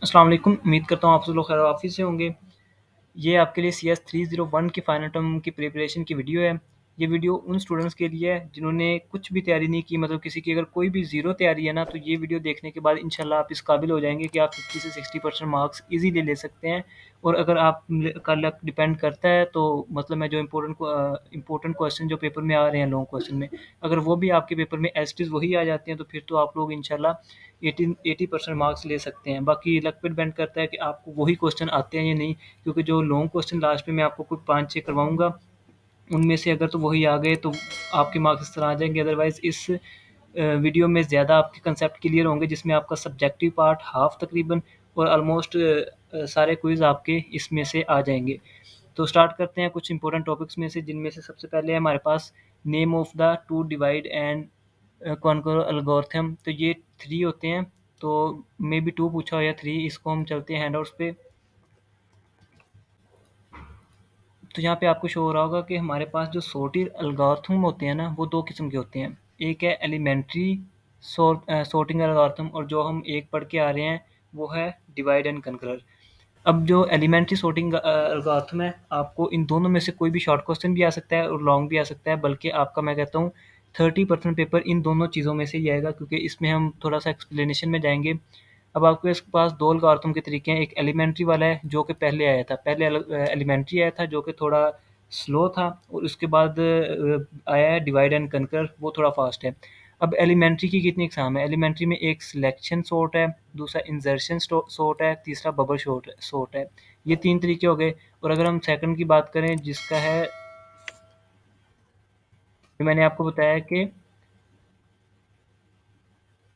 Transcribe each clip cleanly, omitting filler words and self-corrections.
अस्सलाम वालेकुम। उम्मीद करता हूँ आप सब लोग खैर वाफ़िस से होंगे। ये आपके लिए CS 301 की फाइनल टर्म की प्रिपरेशन की वीडियो है। ये वीडियो उन स्टूडेंट्स के लिए है जिन्होंने कुछ भी तैयारी नहीं की, मतलब किसी की अगर कोई भी ज़ीरो तैयारी है ना, तो ये वीडियो देखने के बाद इंशाल्लाह आप इस काबिल हो जाएँगे कि आप 50 से 60% मार्क्स ईज़िली ले सकते हैं। और अगर आप का लक डिपेंड करता है तो मतलब मैं जो इम्पोर्टेंट क्वेश्चन जो पेपर में आ रहे हैं लॉन्ग क्वेश्चन में, अगर वो भी आपके पेपर में एज़ इट इज़ वही आ जाते हैं तो फिर तो आप लोग इंशाल्लाह 80% मार्क्स ले सकते हैं। बाकी लक पे डिपेंड करता है कि आपको वही क्वेश्चन आते हैं या नहीं, क्योंकि जो लॉन्ग क्वेश्चन लास्ट में मैं आपको कुछ 5-6 करवाऊँगा, उनमें से अगर तो वही आ गए तो आपके मार्क्स इस तरह आ जाएँगे। अदरवाइज़ इस वीडियो में ज़्यादा आपके कंसेप्ट क्लियर होंगे, जिसमें आपका सब्जेक्टिव पार्ट हाफ तकरीबन और ऑलमोस्ट सारे क्विज़ आपके इसमें से आ जाएँगे। तो स्टार्ट करते हैं कुछ इंपॉर्टेंट टॉपिक्स में से, जिनमें से सबसे पहले है हमारे पास name of the two divide and conquer algorithm. तो ये 3 होते हैं, तो मे बी 2 पूछा हो या 3, इसको हम चलते हैं हैंडआउट्स पे। तो यहाँ पे आपको शो हो रहा होगा कि हमारे पास जो सॉर्टेड एल्गोरिथम होते हैं ना, वो 2 किस्म के होते हैं। एक है एलिमेंट्री सॉर्टिंग एल्गोरिथम, और जो हम एक पढ़ के आ रहे हैं वो है डिवाइड एंड कनकर। अब जो एलिमेंट्री सॉर्टिंग एल्गोरिथम है, आपको इन दोनों में से कोई भी शॉर्ट क्वेश्चन भी आ सकता है और लॉन्ग भी आ सकता है, बल्कि आपका मैं कहता हूँ 30% पेपर इन दोनों चीज़ों में से ही आएगा, क्योंकि इसमें हम थोड़ा सा एक्सप्लेनेशन में जाएंगे। अब आपके इसके पास 2 एल्गोरिथम के तरीके हैं। एक एलिमेंट्री वाला है जो कि पहले आया था, पहले एलिमेंट्री आया था जो कि थोड़ा स्लो था, और उसके बाद आया है डिवाइड एंड कनकर, वो थोड़ा फास्ट है। अब एलिमेंट्री की कितनी इकसाम है? एलिमेंट्री में एक सिलेक्शन सॉर्ट है, दूसरा इंसर्शन सॉर्ट है, तीसरा बबल सॉर्ट है। ये 3 तरीके हो गए। और अगर हम सेकंड की बात करें, जिसका है, मैंने आपको बताया कि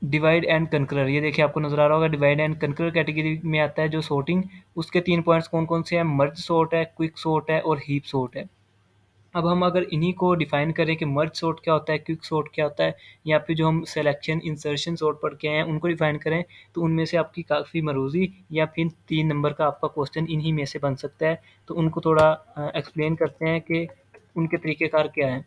डिवाइड एंड कनकरर, ये देखिए आपको नजर आ रहा होगा, डिवाइड एंड कनकरर कैटेगरी में आता है जो सॉर्टिंग। उसके 3 पॉइंट्स कौन कौन से हैं? मर्ज सॉर्ट है, क्विक सॉर्ट है और हीप सॉर्ट है। अब हम अगर इन्हीं को डिफाइन करें कि मर्ज सॉर्ट क्या होता है, क्विक सॉर्ट क्या होता है, या फिर जो हम सिलेक्शन इंसर्शन सॉर्ट पढ़ के हैं उनको डिफाइन करें, तो उनमें से आपकी काफ़ी मरूजी या फिर 3 नंबर का आपका क्वेश्चन इन्हीं में से बन सकता है। तो उनको थोड़ा एक्सप्लेन करते हैं कि उनके तरीक़ेकार क्या हैं,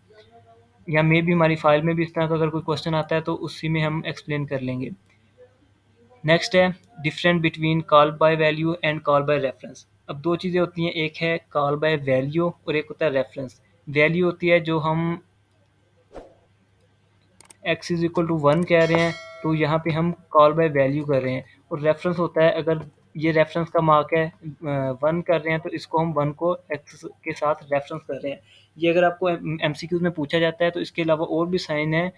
या मे भी हमारी फाइल में भी इस तरह का अगर कोई क्वेश्चन आता है तो उसी में हम एक्सप्लेन कर लेंगे। नेक्स्ट है different between call by value and call by reference. अब 2 चीज़ें होती हैं, एक है कॉल बाय वैल्यू और एक होता है रेफरेंस। वैल्यू होती है जो हम x इज इक्वल टू 1 कह रहे हैं, तो यहाँ पे हम कॉल बाय वैल्यू कर रहे हैं। और रेफरेंस होता है, अगर ये रेफरेंस का मार्क है 1 कर रहे हैं, तो इसको हम 1 को x के साथ रेफरेंस कर रहे हैं। ये अगर आपको MCQs में पूछा जाता है, तो इसके अलावा और भी साइन है,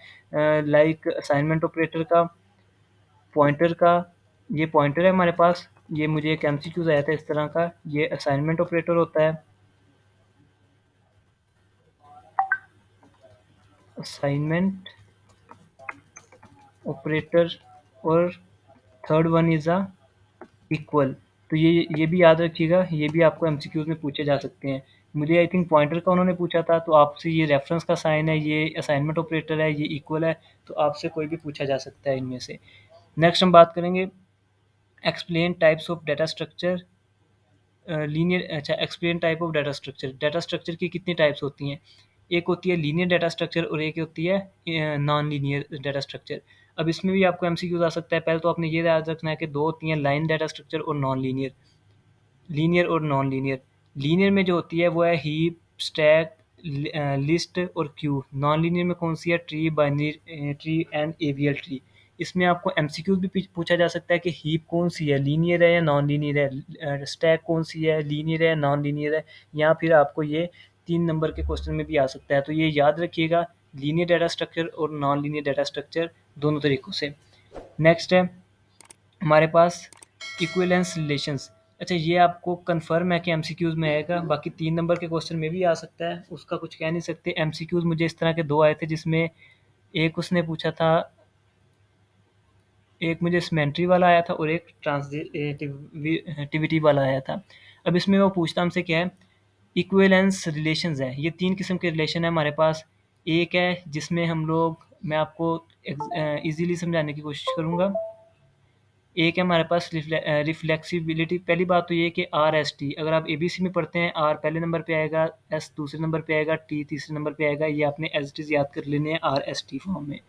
लाइक असाइनमेंट ऑपरेटर का, पॉइंटर का। ये पॉइंटर है हमारे पास, ये मुझे एक MCQs आया था इस तरह का, ये असाइनमेंट ऑपरेटर होता है, असाइनमेंट ऑपरेटर। और third one is a equal. तो ये भी याद रखिएगा, ये भी आपको MCQs में पूछे जा सकते हैं। मुझे आई थिंक पॉइंटर का उन्होंने पूछा था, तो आपसे ये रेफरेंस का साइन है, ये असाइनमेंट ऑपरेटर है, ये इक्वल है, तो आपसे कोई भी पूछा जा सकता है इनमें से। नेक्स्ट हम बात करेंगे explain types of data structure, linear. अच्छा, explain type of data structure. Data structure की कितनी टाइप्स होती हैं? एक होती है लीनियर डाटा स्ट्रक्चर और एक होती है नॉन लीनियर डाटा स्ट्रक्चर। अब इसमें भी आपको MCQs आ सकता है। पहले तो आपने ये याद रखना है कि 2 होती हैं, लाइन डाटा स्ट्रक्चर और नॉन लीनियर। लीनियर और नॉन लीनियर। लीनियर में जो होती है वो है हीप, स्टैक, लिस्ट और क्यू। नॉन लीनियर में कौन सी है? Tree, binary tree and AVL tree. इसमें आपको MCQs भी पूछा जा सकता है कि हीप कौन सी है, लीनियर है या नॉन लीनियर है, स्टैक कौन सी है, लीनियर है नॉन लीनियर है, या फिर आपको ये 3 नंबर के क्वेश्चन में भी आ सकता है। तो ये याद रखिएगा, लीनियर डाटा स्ट्रक्चर और नॉन लीनियर डाटा स्ट्रक्चर दोनों तरीक़ों से। नेक्स्ट है हमारे पास इक्विवेलेंस रिलेशंस। अच्छा, ये आपको कन्फर्म है कि MCQs में आएगा, बाकी 3 नंबर के क्वेश्चन में भी आ सकता है, उसका कुछ कह नहीं सकते। MCQs मुझे इस तरह के 2 आए थे, जिसमें एक उसने पूछा था, एक मुझे सिमेट्री वाला आया था और एक ट्रांजिटिविटी वाला आया था। अब इसमें वो पूछता हमसे क्या है, इक्विवेलेंस रिलेशंस है। ये 3 किस्म के रिलेशन है हमारे पास। एक है जिसमें हम लोग, मैं आपको ईज़िली समझाने की कोशिश करूँगा। एक है हमारे पास रिफ्लेक्सिबिलिटी। पहली बात तो ये कि RST, अगर आप ABC में पढ़ते हैं, R पहले नंबर पे आएगा, S दूसरे नंबर पे आएगा, T तीसरे नंबर पे आएगा। ये आपने एज इट इज़ याद कर लेने हैं RST फॉर्म में।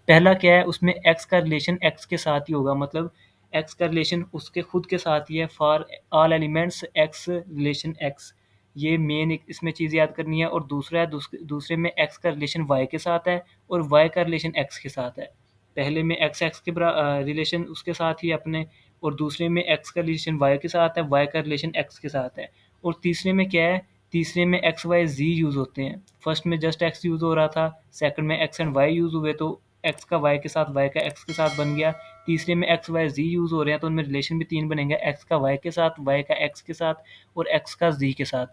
पहला क्या है, उसमें X का रिलेशन X के साथ ही होगा, मतलब एक्स का रिलेशन उसके खुद के साथ ही है, for all elements x relation x. ये मेन एक इसमें चीज़ याद करनी है। और दूसरा है दूसरे में एक्स का रिलेशन वाई के साथ है और वाई का रिलेशन एक्स के साथ है। पहले में एक्स एक्स के रिलेशन उसके साथ ही अपने, और दूसरे में एक्स का रिलेशन वाई के साथ है, वाई का रिलेशन एक्स के साथ है। और तीसरे में क्या है, तीसरे में एक्स वाई जी यूज़ होते हैं। फर्स्ट में जस्ट एक्स यूज़ हो रहा था, सेकंड में एक्स एंड वाई यूज़ हुए तो एक्स का वाई के साथ, वाई का एक्स के साथ बन गया। तीसरे में एक्स वाई जी यूज़ हो रहे हैं तो उनमें रिलेशन भी 3 बनेंगे, एक्स का वाई के साथ, वाई का एक्स के साथ और एक्स का जी के साथ।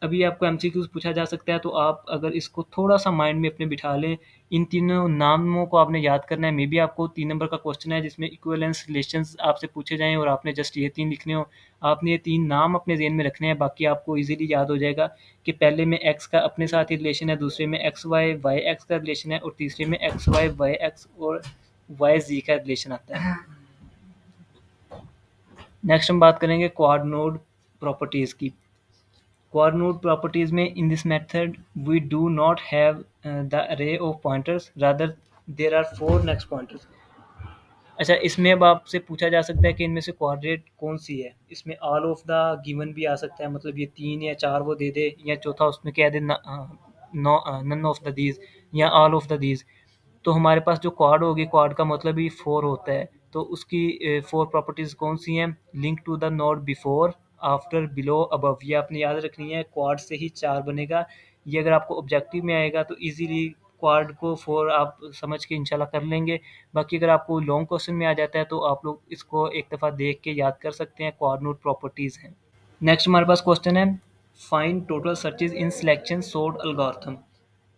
अभी आपको एमसीक्यूज़ पूछा जा सकता है तो आप अगर इसको थोड़ा-सा माइंड में अपने बिठा लें, इन तीनों नामों को आपने याद करना है। मे बी आपको 3 नंबर का क्वेश्चन है जिसमें इक्विवेलेंस रिलेशंस आपसे पूछे जाएँ और आपने जस्ट ये 3 लिखने हों। आपने ये 3 नाम अपने ज़हन में रखने हैं, बाकी आपको ईज़िली याद हो जाएगा कि पहले में एक्स का अपने साथ ही रिलेशन है, दूसरे में एक्स वाई, वाई एक्स का रिलेशन है और तीसरे में एक्स वाई, वाई एक्स और वाई जी का रिलेशन आता है। नेक्स्ट हम बात करेंगे क्वाड नोड प्रॉपर्टीज़ की। Quad node properties में in this method we do not have the array of pointers, rather there are 4 next pointers। अच्छा, इसमें अब आपसे पूछा जा सकता है कि इनमें से क्वाड्रेट कौन सी है। इसमें ऑल ऑफ द गिवन भी आ सकता है, मतलब ये 3 या 4 वो दे दे, या चौथा उसमें कह they none of the these या ऑल ऑफ द दीज। तो हमारे पास जो क्वाड होगी, क्वाड का मतलब ही 4 होता है, तो उसकी 4 प्रॉपर्टीज़ कौन सी हैं। Link to the node before, after, below, above, ये आपने याद रखनी है। क्वाड से ही 4 बनेगा। ये अगर आपको ऑब्जेक्टिव में आएगा तो इजीली क्वाड को 4 आप समझ के इंशाल्लाह कर लेंगे। बाकी अगर आपको लॉन्ग क्वेश्चन में आ जाता है तो आप लोग इसको एक दफ़ा देख के याद कर सकते हैं। क्वाड नोड प्रॉपर्टीज़ हैं। नेक्स्ट हमारे पास क्वेश्चन है, find total searches in selection sort algorithm.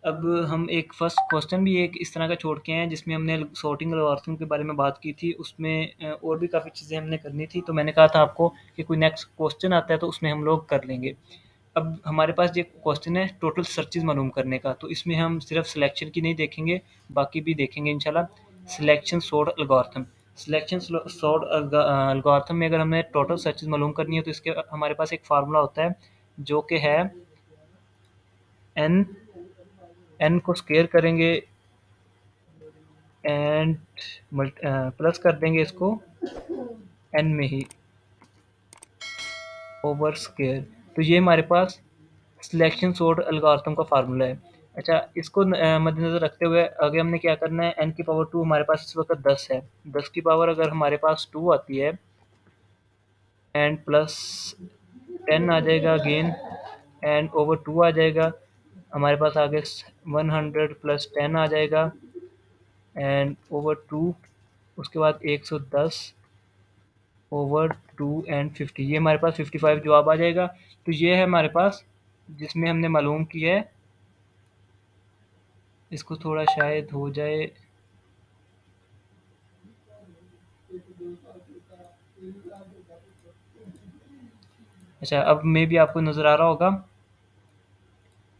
अब हम एक फर्स्ट क्वेश्चन भी एक इस तरह का छोड़ के हैं जिसमें हमने सॉर्टिंग एल्गोरिथम के बारे में बात की थी। उसमें और भी काफ़ी चीज़ें हमने करनी थी, तो मैंने कहा था आपको कि कोई नेक्स्ट क्वेश्चन आता है तो उसमें हम लोग कर लेंगे। अब हमारे पास ये क्वेश्चन है टोटल सर्चेज मालूम करने का, तो इसमें हम सिर्फ सिलेक्शन की नहीं देखेंगे, बाकी भी देखेंगे इंशाल्लाह। Selection sort algorithm, selection sort algorithm में अगर हमें टोटल सर्चेज मालूम करनी है तो इसके हमारे पास एक फार्मूला होता है जो कि है एन को स्केयर करेंगे एंड प्लस कर देंगे इसको एन में ही ओवर स्केयर। तो ये हमारे पास सिलेक्शन सॉर्ट एल्गोरिथम का फार्मूला है। अच्छा, इसको मद्देनज़र रखते हुए आगे हमने क्या करना है, एन की पावर 2 हमारे पास इस वक्त 10 है। 10 की पावर अगर हमारे पास 2 आती है एंड प्लस 10 आ जाएगा अगेन एंड ओवर 2 आ जाएगा। हमारे पास आगे 100 प्लस 10 आ जाएगा एंड ओवर 2, उसके बाद 110 ओवर 2 एंड 50, ये हमारे पास 55 जवाब आ जाएगा। तो ये है हमारे पास जिसमें हमने मालूम किया है। इसको थोड़ा शायद हो जाए, अच्छा अब मे भी आपको नज़र आ रहा होगा।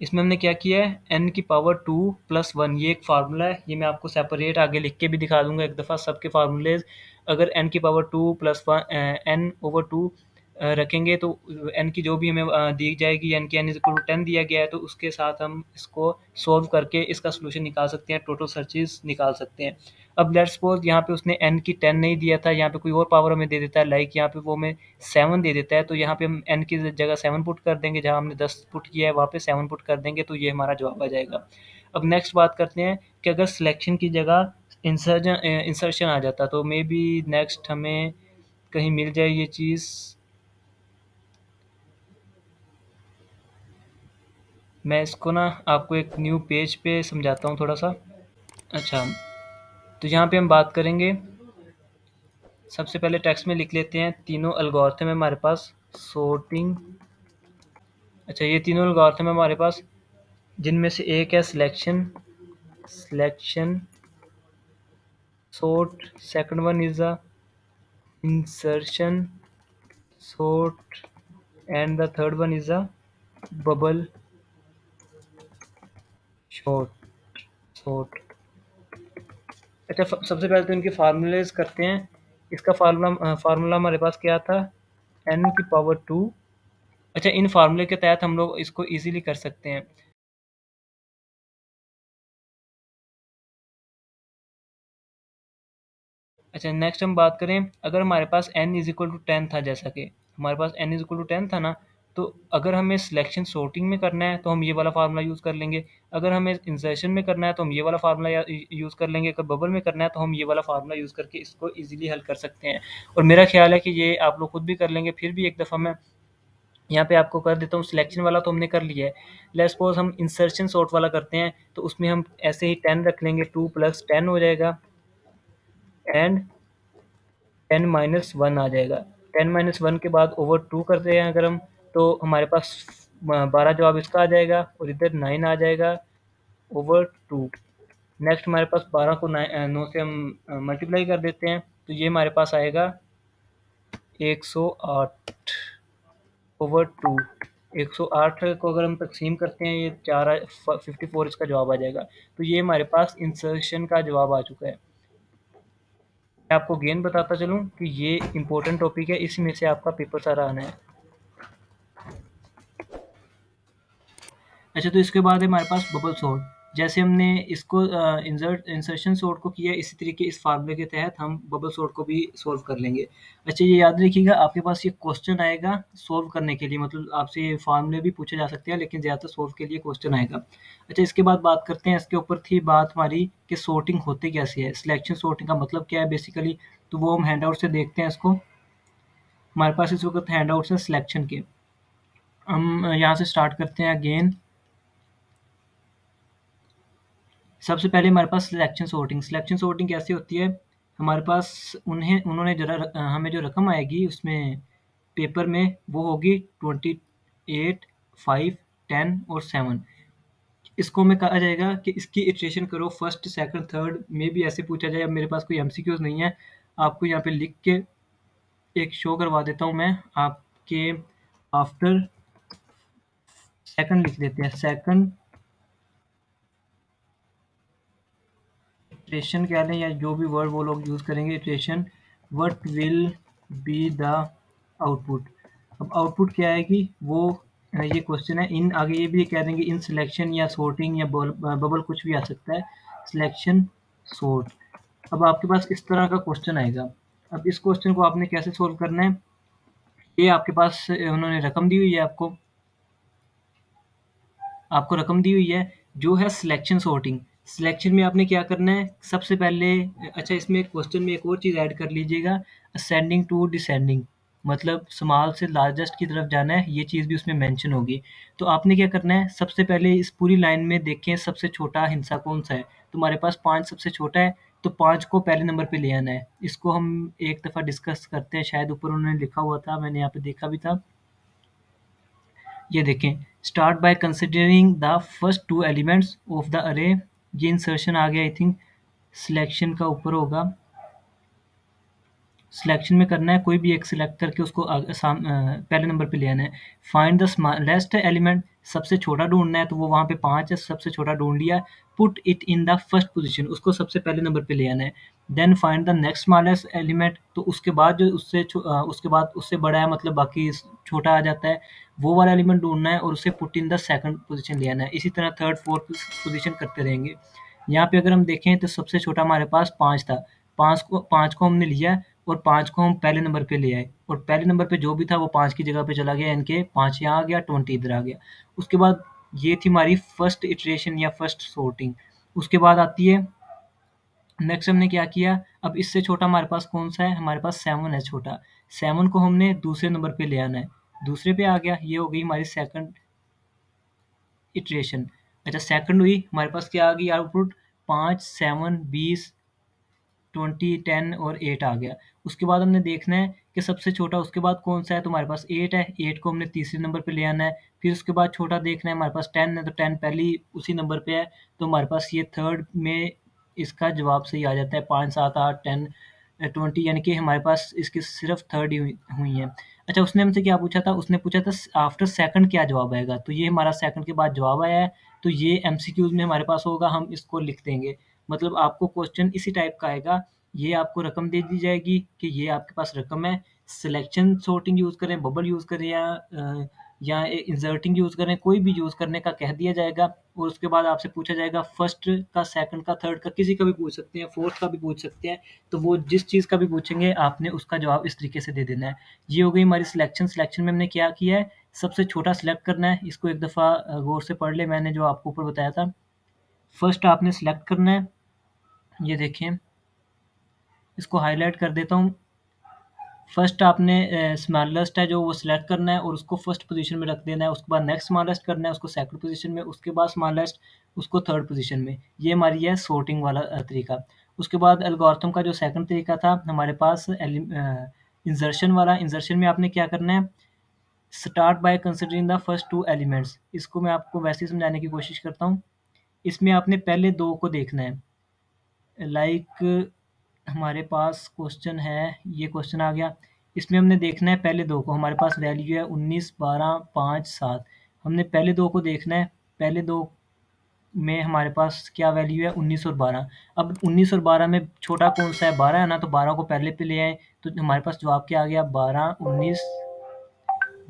इसमें हमने क्या किया है, एन की पावर 2 प्लस 1, ये एक फार्मूला है। ये मैं आपको सेपरेट आगे लिख के भी दिखा दूंगा एक दफ़ा सबके फार्मूलेज। अगर एन की पावर 2 प्लस 1 एन ओवर 2 रखेंगे तो एन की जो भी हमें दी जाएगी, एन की एन इज इक्वल टू 10 दिया गया है, तो उसके साथ हम इसको सोल्व करके इसका सोल्यूशन निकाल सकते हैं, टोटल सर्चेज निकाल सकते हैं। अब लेट्स सपोज यहाँ पे उसने एन की 10 नहीं दिया था, यहाँ पे कोई और पावर हमें दे देता है, लाइक यहाँ पे वो हमें 7 दे देता है, तो यहाँ पे हम एन की जगह 7 पुट कर देंगे, जहाँ हमने 10 पुट किया है वहाँ पे 7 पुट कर देंगे, तो ये हमारा जवाब आ जाएगा। अब नेक्स्ट बात करते हैं कि अगर सिलेक्शन की जगह इंसर्शन आ जाता तो मे बी नेक्स्ट हमें कहीं मिल जाए ये चीज़। मैं इसको ना आपको एक न्यू पेज पे समझाता हूँ थोड़ा सा। अच्छा, तो यहाँ पे हम बात करेंगे, सबसे पहले टेक्स्ट में लिख लेते हैं तीनों एल्गोरिथम है हमारे पास सॉर्टिंग। अच्छा, ये तीनों एल्गोरिथम है हमारे पास, जिनमें से एक है selection sort, second one is the insertion sort, and the third one is the bubble sort sort। अच्छा, सबसे पहले तो इनके फार्मूलेज करते हैं। इसका फार्मूला हमारे पास क्या था, n की पावर 2। अच्छा, इन फार्मूले के तहत हम लोग इसको इजीली कर सकते हैं। अच्छा, नेक्स्ट हम बात करें, अगर हमारे पास n इज इक्वल टू 10 था, जैसा कि हमारे पास n इज इक्वल टू 10 था ना, तो अगर हमें सिलेक्शन सॉर्टिंग में करना है तो हम ये वाला फार्मूला यूज़ कर लेंगे, अगर हमें इंसर्शन में करना है तो हम ये वाला फार्मूला यूज़ कर लेंगे, अगर बबल में करना है तो हम ये वाला फार्मूला यूज़ करके इसको ईजिली हल कर सकते हैं। और मेरा ख्याल है कि ये आप लोग खुद भी कर लेंगे। फिर भी एक दफ़ा मैं यहाँ पे आपको कर देता हूँ। सिलेक्शन वाला तो हमने कर लिया है, लेट्स सपोज हम इंसर्शन सॉर्ट वाला करते हैं, तो उसमें हम ऐसे ही 10 रख लेंगे, 2 + 10 हो जाएगा एंड 10 - 1 आ जाएगा। 10 - 1 के बाद ओवर 2 करते हैं अगर हम, तो हमारे पास 12 जवाब इसका आ जाएगा और इधर 9 आ जाएगा ओवर 2। नेक्स्ट हमारे पास 12 को 9 से हम मल्टीप्लाई कर देते हैं, तो ये हमारे पास आएगा 108 ओवर 2। 108 को अगर हम तकसीम करते हैं, ये 54 इसका जवाब आ जाएगा। तो ये हमारे पास इंसर्शन का जवाब आ चुका है। मैं आपको गेन बताता चलूँ कि ये इंपॉर्टेंट टॉपिक है, इसी में से आपका पेपर सारा आना है। अच्छा, तो इसके बाद है हमारे पास बबल सॉर्ट। जैसे हमने इसको इंसर्शन सॉर्ट को किया, इसी तरीके इस फार्मूले के तहत हम बबल सॉर्ट को भी सॉल्व कर लेंगे। अच्छा, ये याद रखिएगा, आपके पास ये क्वेश्चन आएगा सॉल्व करने के लिए, मतलब आपसे ये फार्मूले भी पूछे जा सकते हैं, लेकिन ज़्यादातर सॉल्व के लिए क्वेश्चन आएगा। अच्छा, इसके बाद बात करते हैं, इसके ऊपर थी बात हमारी कि सॉर्टिंग होती कैसे है, सिलेक्शन सॉर्टिंग का मतलब क्या है बेसिकली, तो वो हम हैंड आउट से देखते हैं इसको। हमारे पास इस वक्त हैंड आउट है सिलेक्शन के। हम यहाँ से स्टार्ट करते हैं अगेन। सबसे पहले हमारे पास सिलेक्शन सॉर्टिंग कैसी होती है, हमारे पास उन्होंने हमें जो रकम आएगी उसमें पेपर में, वो होगी 28, 5, 10 और 7। इसको में कहा जाएगा कि इसकी इटरेशन करो, फर्स्ट, सेकंड, थर्ड में भी ऐसे पूछा जाए। अब मेरे पास कोई एमसीक्यूज नहीं है, आपको यहाँ पे लिख के एक शो करवा देता हूँ मैं आपके। आफ्टर सेकंड लिख देते हैं, सेकंड इटरेशन कह लें या जो भी वर्ड वो लोग यूज़ करेंगे, iteration, what will be the output. अब आउटपुट क्या आएगी वो, ये क्वेश्चन है। इन आगे ये भी कह देंगे इन सिलेक्शन या सॉर्टिंग या बबल कुछ भी आ सकता है, सिलेक्शन सॉर्ट। अब आपके पास इस तरह का क्वेश्चन आएगा। अब इस क्वेश्चन को आपने कैसे सोल्व करना है, ये आपके पास उन्होंने रकम दी हुई है, आपको रकम दी हुई है जो है सिलेक्शन सॉर्टिंग। सिलेक्शन में आपने क्या करना है, सबसे पहले, अच्छा इसमें क्वेश्चन में एक और चीज़ ऐड कर लीजिएगा, असेंडिंग टू डिसेंडिंग, मतलब स्मॉल से लार्जेस्ट की तरफ जाना है, ये चीज़ भी उसमें मेंशन होगी। तो आपने क्या करना है, सबसे पहले इस पूरी लाइन में देखें सबसे छोटा हिस्सा कौन सा है, तुम्हारे पास 5 सबसे छोटा है, तो 5 को पहले नंबर पे ले आना है। इसको हम एक दफ़ा डिस्कस करते हैं, शायद ऊपर उन्होंने लिखा हुआ था, मैंने यहाँ पे देखा भी था। ये देखें, start by considering the first 2 elements of the अरे। ये इंसर्शन आ गया, आई थिंक सिलेक्शन का ऊपर होगा। सिलेक्शन में करना है, कोई भी एक सिलेक्ट करके उसको पहले नंबर पे ले आना है। फाइंड द स्मॉलेस्ट एलिमेंट, सबसे छोटा ढूंढना है, तो वो वहाँ पे 5 है, सबसे छोटा ढूंढ लिया। Put it in the first position, उसको सबसे पहले नंबर पे ले आना है। Then find the next smallest element, तो उसके बाद जो उसके बाद उससे बड़ा है, मतलब बाकी छोटा आ जाता है, वो वाला एलिमेंट ढूंढना है और उसे put in the second position ले आना है। इसी तरह थर्ड, फोर्थ पोजीशन करते रहेंगे। यहाँ पे अगर हम देखें तो सबसे छोटा हमारे पास 5 था, 5 को हमने लिया और 5 को हम पहले नंबर पे ले आए, और पहले नंबर पे जो भी था वो 5 की जगह पे चला गया, यानी कि 5 यहाँ आ गया, 20 इधर आ गया। उसके बाद ये थी हमारी फर्स्ट इटरेशन या फर्स्ट सॉर्टिंग। उसके बाद आती है नेक्स्ट, हमने क्या किया, अब इससे छोटा हमारे पास कौन सा है, हमारे पास 7 है छोटा, 7 को हमने दूसरे नंबर पे ले आना है, दूसरे पे आ गया, ये हो गई हमारी सेकंड इटरेशन। अच्छा, सेकंड हुई, हमारे पास क्या आ गई आउटपुट, 5, 7, 20, 20, 10 और 8 आ गया। उसके बाद हमने देखना है कि सबसे छोटा उसके बाद कौन सा है, तो हमारे पास 8 है, 8 को हमने तीसरे नंबर पे ले आना है। फिर उसके बाद छोटा देखना है, हमारे पास 10 है, तो 10 पहले उसी नंबर पे है, तो हमारे पास ये थर्ड में इसका जवाब सही आ जाता है। 5, 7, 8, 10, 20, यानी कि हमारे पास इसकी सिर्फ थर्ड ही हुई है। अच्छा, उसने हमसे क्या पूछा था, उसने पूछा था आफ्टर सेकंड क्या जवाब आएगा, तो ये हमारा सेकंड के बाद जवाब आया है, तो ये एमसीक्यूज में हमारे पास होगा, हम इसको लिख देंगे। मतलब आपको क्वेश्चन इसी टाइप का आएगा, ये आपको रकम दे दी जाएगी कि ये आपके पास रकम है, सिलेक्शन सॉर्टिंग यूज़ करें, बबल यूज़ करें या या इंसर्टिंग यूज़ करें, कोई भी यूज़ करने का कह दिया जाएगा और उसके बाद आपसे पूछा जाएगा फर्स्ट का, सेकंड का, थर्ड का, किसी का भी पूछ सकते हैं, फोर्थ का भी पूछ सकते हैं। तो वो जिस चीज़ का भी पूछेंगे आपने उसका जवाब इस तरीके से दे देना है। ये हो गई हमारी सिलेक्शन में हमने क्या किया है, सबसे छोटा सिलेक्ट करना है। इसको एक दफ़ा गौर से पढ़ ले, मैंने जो आपको ऊपर बताया था। फर्स्ट आपने सिलेक्ट करना है, ये देखें, इसको हाईलाइट कर देता हूँ। फर्स्ट आपने स्मॉलेस्ट है जो वो सिलेक्ट करना है और उसको फर्स्ट पोजीशन में रख देना है। उसके बाद नेक्स्ट स्मॉलेस्ट करना है उसको सेकंड पोजीशन में, उसके बाद स्मॉलेस्ट उसको थर्ड पोजीशन में। ये हमारी है सॉर्टिंग वाला तरीका। उसके बाद एल्गोरिथम का जो सेकंड तरीका था हमारे पास इंसर्शन वाला। इंसर्शन में आपने क्या करना है, start by considering the first two elements. इसको मैं आपको वैसे ही समझाने की कोशिश करता हूँ। इसमें आपने पहले दो को देखना है। लाइक हमारे पास क्वेश्चन है, ये क्वेश्चन आ गया, इसमें हमने देखना है पहले दो को। हमारे पास वैल्यू है 19, 12, 5, 7। हमने पहले दो को देखना है। पहले दो में हमारे पास क्या वैल्यू है, 19 और 12। अब 19 और 12 में छोटा कौन सा है, 12 है ना, तो 12 को पहले पे ले आए तो हमारे पास जवाब क्या आ गया, 12, 19,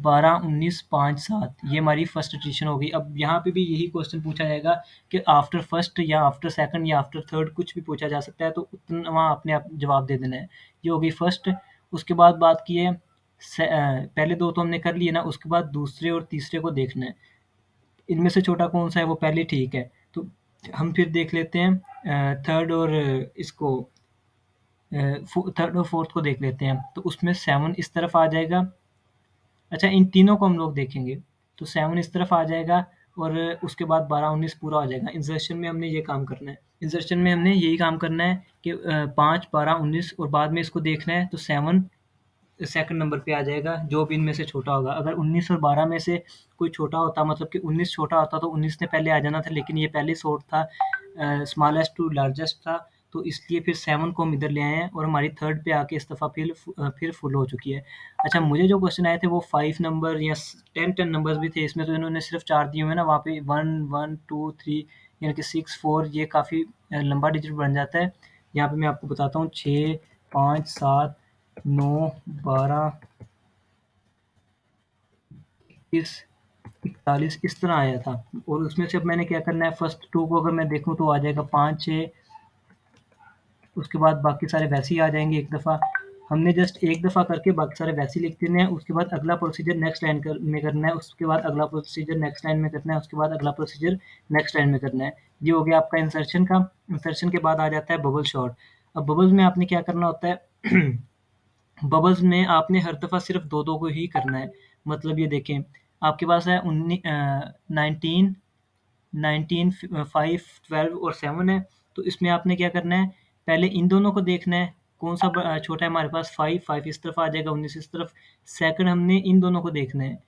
12, 19, 5, 7। ये हमारी फर्स्ट इटरेशन हो गई। अब यहाँ पे भी यही क्वेश्चन पूछा जाएगा कि आफ्टर फर्स्ट या आफ्टर सेकंड या आफ्टर थर्ड कुछ भी पूछा जा सकता है, तो उतना वहाँ आपने आप जवाब दे देना है। ये हो गई फर्स्ट। उसके बाद बात की है पहले दो तो हमने कर लिए ना, उसके बाद दूसरे और तीसरे को देखना है। इनमें से छोटा कौन सा है वो पहले ठीक है, तो हम फिर देख लेते हैं थर्ड और इसको थर्ड और फोर्थ को देख लेते हैं। तो उसमें 7 इस तरफ आ जाएगा। अच्छा, इन तीनों को हम लोग देखेंगे तो 7 इस तरफ आ जाएगा और उसके बाद 12, 19 पूरा हो जाएगा। इंसर्शन में हमने ये काम करना है। इंसर्शन में हमने यही काम करना है कि 5, 12, 19 और बाद में इसको देखना है, तो 7 सेकंड नंबर पे आ जाएगा जो भी इनमें से छोटा होगा। अगर 19 और 12 में से कोई छोटा होता, मतलब कि 19 छोटा होता, तो 19 ने पहले आ जाना था, लेकिन ये पहले सॉर्ट था, स्मॉलेस्ट टू लार्जेस्ट था, तो इसलिए फिर 7 को हम इधर ले आए हैं और हमारी थर्ड पे आके इस दफ़ा फिर फुल हो चुकी है। अच्छा, मुझे जो क्वेश्चन आए थे वो 5 नंबर या 10 नंबर्स भी थे इसमें, तो इन्होंने सिर्फ 4 दिए हुए हैं ना, वहाँ पे 1, 1, 2, 3 यानी कि 6, 4 ये काफ़ी लंबा डिजिट बन जाता है। यहाँ पे मैं आपको बताता हूँ 6, 5, 7, 9, 12, 21, 41 इस तरह आया था। और उसमें से अब मैंने क्या करना है, फर्स्ट टू को अगर मैं देखूँ तो आ जाएगा 5, 6, उसके बाद बाकी सारे वैसे ही आ जाएंगे एक दफ़ा। हमने जस्ट एक दफ़ा करके बाकी सारे वैसे ही लिख देने हैं। उसके बाद अगला प्रोसीजर नेक्स्ट लाइन में करना है, उसके बाद अगला प्रोसीजर नेक्स्ट लाइन में करना है, उसके बाद अगला प्रोसीजर नेक्स्ट लाइन में करना है। ये हो गया आपका इंसर्शन का। इंसर्शन के बाद आ जाता है बबल शॉट। अब बबल्स में आपने क्या करना होता है बबल्स में आपने हर दफ़ा सिर्फ दो दो को ही करना है। मतलब ये देखें, आपके पास है 19, 19, 5, 12 और 7 है। तो इसमें आपने क्या करना है, पहले इन दोनों को देखना है, कौन सा छोटा है हमारे पास, 5, 5 इस तरफ आ जाएगा, 19 इस तरफ। सेकंड हमने इन दोनों को देखना है।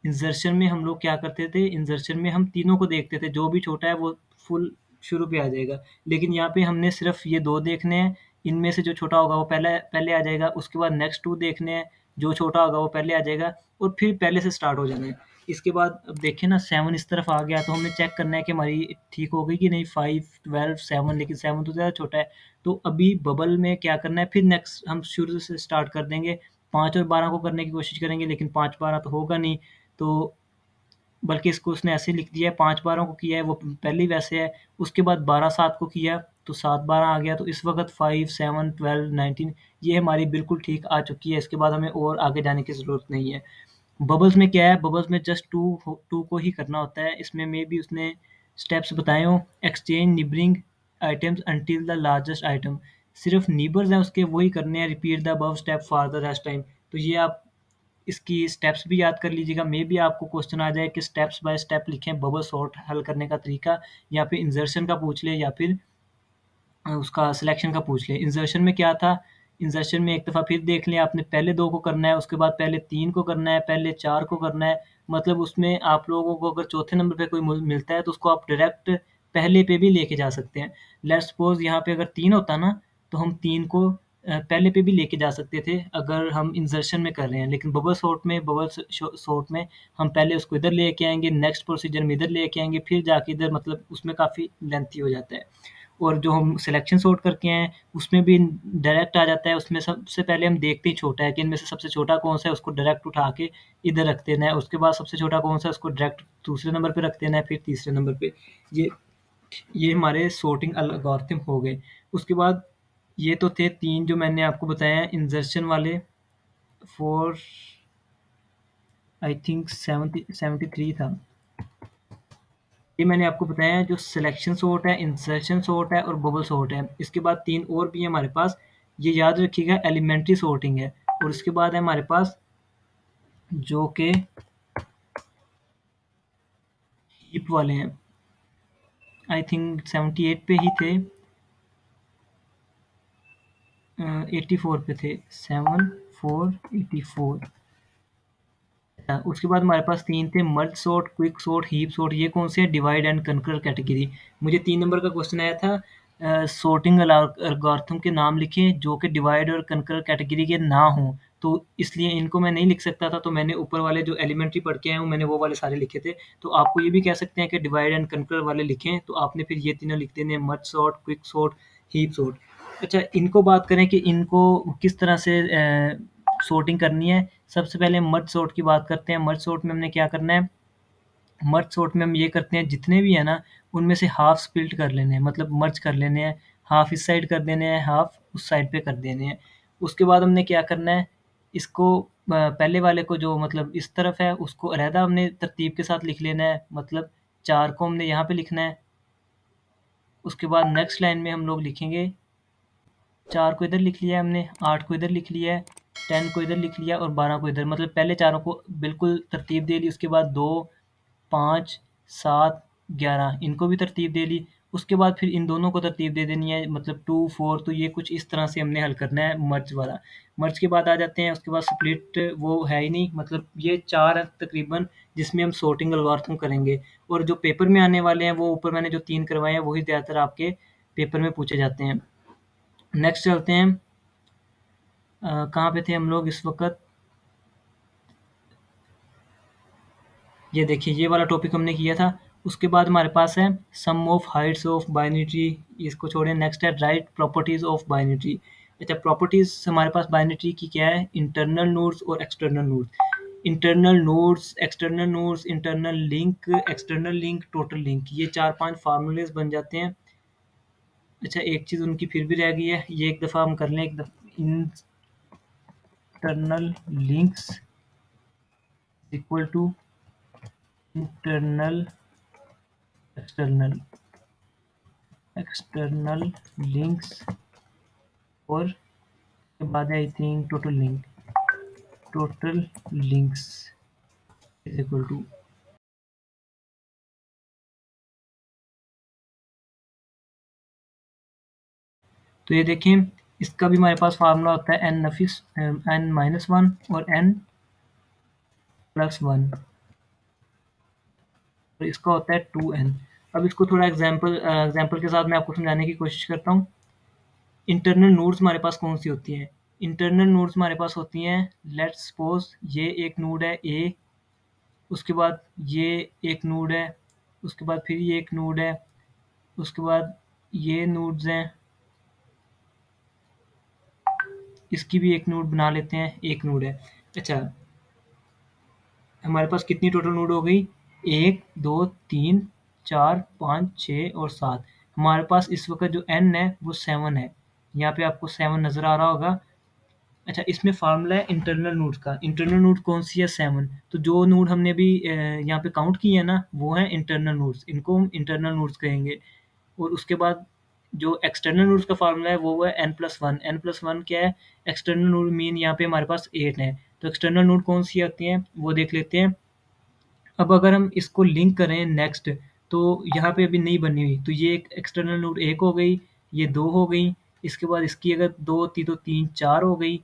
इंसर्शन में हम लोग क्या करते थे, इंसर्शन में हम तीनों को देखते थे, जो भी छोटा है वो फुल शुरू पे आ जाएगा। लेकिन यहाँ पे हमने सिर्फ ये दो देखने हैं, इनमें से जो छोटा होगा वो पहले पहले आ जाएगा। उसके बाद नेक्स्ट टू देखने हैं, जो छोटा होगा वो पहले आ जाएगा और फिर पहले से स्टार्ट हो जाना है। इसके बाद अब देखें ना, 7 इस तरफ आ गया तो हमें चेक करना है कि हमारी ठीक हो गई कि नहीं, 5, 12, 7, लेकिन 7 तो ज़्यादा छोटा है। तो अभी बबल में क्या करना है, फिर नेक्स्ट हम शुरू से स्टार्ट कर देंगे। 5 और 12 को करने की कोशिश करेंगे, लेकिन 5, 12 तो होगा नहीं, तो बल्कि इसको उसने ऐसे लिख दिया है, 5, 12 को किया है वो पहले ही वैसे है। उसके बाद 12, 7 को किया तो 7, 12 आ गया। तो इस वक्त 5, 7, 12, 19 ये हमारी बिल्कुल ठीक आ चुकी है। इसके बाद हमें और आगे जाने की ज़रूरत नहीं है। बबल्स में क्या है, बबल्स में जस्ट टू को ही करना होता है। इसमें मे भी उसने स्टेप्स बताए हों, exchange neighboring items until the largest item. सिर्फ नीबर्स हैं उसके, वही करने हैं, repeat the above step for the rest time. तो ये आप इसकी स्टेप्स भी याद कर लीजिएगा। मे भी आपको क्वेश्चन आ जाए कि स्टेप्स बाय स्टेप लिखें बबल सॉर्ट हल करने का तरीका, या फिर इंसर्शन का पूछ ले, या फिर उसका सिलेक्शन का पूछ लें। इंसर्शन में क्या था, इंसर्शन में एक दफ़ा फिर देख लें, आपने पहले 2 को करना है, उसके बाद पहले 3 को करना है, पहले 4 को करना है। मतलब उसमें आप लोगों को अगर चौथे नंबर पे कोई मिलता है तो उसको आप डायरेक्ट पहले पे भी लेके जा सकते हैं। लेट्स सपोज़ यहाँ पे अगर 3 होता ना, तो हम 3 को पहले पे भी लेके जा सकते थे अगर हम इंसर्शन में कर रहे हैं। लेकिन बबल सॉर्ट में हम पहले उसको इधर लेके आएँगे, नेक्स्ट प्रोसीजर में इधर लेके आएँगे, फिर जाके इधर, मतलब उसमें काफ़ी लेंथी हो जाता है। और जो हम सिलेक्शन सॉर्ट करके हैं उसमें भी डायरेक्ट आ जाता है। उसमें सबसे पहले हम देखते ही छोटा है कि इनमें से सबसे छोटा कौन सा है, उसको डायरेक्ट उठा के इधर रख देना है। उसके बाद सबसे छोटा कौन सा है उसको डायरेक्ट दूसरे नंबर पे रख देना है, फिर तीसरे नंबर पे। ये ये हमारे सॉर्टिंग एल्गोरिथम हो गए। उसके बाद ये तो थे 3 जो मैंने आपको बताया हैं इंसर्शन वाले। फॉर आई थिंक 73 था। ये मैंने आपको बताया है जो सिलेक्शन सॉर्ट है, इंसर्शन सॉर्ट है और बबल सॉर्ट है। इसके बाद 3 और भी है हमारे पास। ये याद रखिएगा एलिमेंट्री सॉर्टिंग है। और उसके बाद है हमारे पास जो कि हीप वाले हैं। आई थिंक 78 पे ही थे, 84 पे थे, 7484। उसके बाद हमारे पास 3 थे, merge sort, quick sort, heap sort. ये कौन से हैं? Divide and conquer category. मुझे 3 नंबर का क्वेश्चन आया था, सॉर्टिंग एल्गोरिथम के नाम लिखें जो कि डिवाइड और कनकर कैटेगरी के ना हों। तो इसलिए इनको मैं नहीं लिख सकता था, तो मैंने ऊपर वाले जो एलिमेंट्री पढ़ के आया हूँ मैंने वो वाले सारे लिखे थे। तो आपको ये भी कह सकते हैं कि डिवाइड एंड कनकर वाले लिखें, तो आपने फिर ये तीनों लिख देने, merge sort, quick sort, heap sort. अच्छा, इनको बात करें कि इनको किस तरह से सॉर्टिंग करनी है। सबसे पहले मर्ज सॉर्ट की बात करते हैं। मर्ज सॉर्ट में हमने क्या करना है? मर्ज सॉर्ट में हम ये करते हैं, जितने भी है ना उनमें से हाफ स्प्लिट कर लेने हैं, मतलब मर्ज कर लेने हैं। हाफ इस साइड कर देने हैं, हाफ उस साइड पे कर देने हैं। उसके बाद हमने क्या करना है, इसको पहले वाले को जो मतलब इस तरफ है उसको अलहदा हमने तरतीब के साथ लिख लेना है, मतलब 4 को हमने यहाँ पे लिखना है। उसके बाद नेक्स्ट लाइन में हम लोग लिखेंगे, 4 को इधर लिख लिया है हमने, 8 को इधर लिख लिया है, 10 को इधर लिख लिया और 12 को इधर, मतलब पहले चारों को बिल्कुल तरतीब दे ली। उसके बाद 2, 5, 7, 11 इनको भी तरतीब दे ली। उसके बाद फिर इन दोनों को तरतीब दे देनी है, मतलब 2, 4। तो ये कुछ इस तरह से हमने हल करना है मर्ज वाला। मर्ज के बाद आ जाते हैं, उसके बाद स्प्लिट वो है ही नहीं, मतलब ये 4 है तकरीबन जिसमें हम सॉर्टिंग एल्गोरिथम करेंगे। और जो पेपर में आने वाले हैं वो ऊपर मैंने जो 3 करवाए हैं वही ज़्यादातर आपके पेपर में पूछे जाते हैं। नेक्स्ट चलते हैं, कहाँ पे थे हम लोग इस वक़्त? ये देखिए ये वाला टॉपिक हमने किया था। उसके बाद हमारे पास है sum of heights of binary tree, इसको छोड़ें। नेक्स्ट है right properties of binary tree. अच्छा, प्रॉपर्टीज़ हमारे पास बाइनरी ट्री की क्या है? इंटरनल नोड्स और external nodes. Internal nodes, external nodes, internal link, external link, total link, ये 4-5 फार्मूलेज़ बन जाते हैं। अच्छा, एक चीज़ उनकी फिर भी रह गई है, ये एक दफ़ा हम कर लें। Internal links equal to internal external, external links, और उसके बाद I think total link, total links is equal to. तो ये देखें, इसका भी हमारे पास फार्मूला होता है एन नफिस n-1 और n+1, और इसका होता है 2n। अब इसको थोड़ा एग्जाम्पल के साथ मैं आपको समझाने की कोशिश करता हूँ। इंटरनल नोड्स हमारे पास कौन सी होती हैं? इंटरनल नोड्स हमारे पास होती हैं, लेट्स सपोज ये एक नोड है ए, उसके बाद ये एक नोड है, उसके बाद फिर ये एक नोड है, उसके बाद ये नोड्स हैं, इसकी भी एक नोड बना लेते हैं, एक नोड है। अच्छा, हमारे पास कितनी टोटल नोड हो गई? 1, 2, 3, 4, 5, 6 और 7। हमारे पास इस वक्त जो n है वो 7 है। यहाँ पे आपको 7 नज़र आ रहा होगा। अच्छा, इसमें फार्मूला है इंटरनल नोड का। इंटरनल नोड कौन सी है? 7। तो जो नोड हमने अभी यहाँ पे काउंट किए हैं ना वो हैं इंटरनल नोड्स, इनको हम इंटरनल नोड्स कहेंगे। और उसके बाद जो एक्सटर्नल नोड्स का फार्मूला है वो है n+1। n+1 क्या है? एक्सटर्नल नोड मीन यहाँ पे हमारे पास 8 है। तो एक्सटर्नल नोड कौन सी आती हैं वो देख लेते हैं। अब अगर हम इसको लिंक करें नेक्स्ट, तो यहाँ पे अभी नहीं बनी हुई, तो ये एक एक्सटर्नल नोड 1 हो गई, ये 2 हो गई, इसके बाद इसकी अगर 2 थी तो 3, 4 हो गई,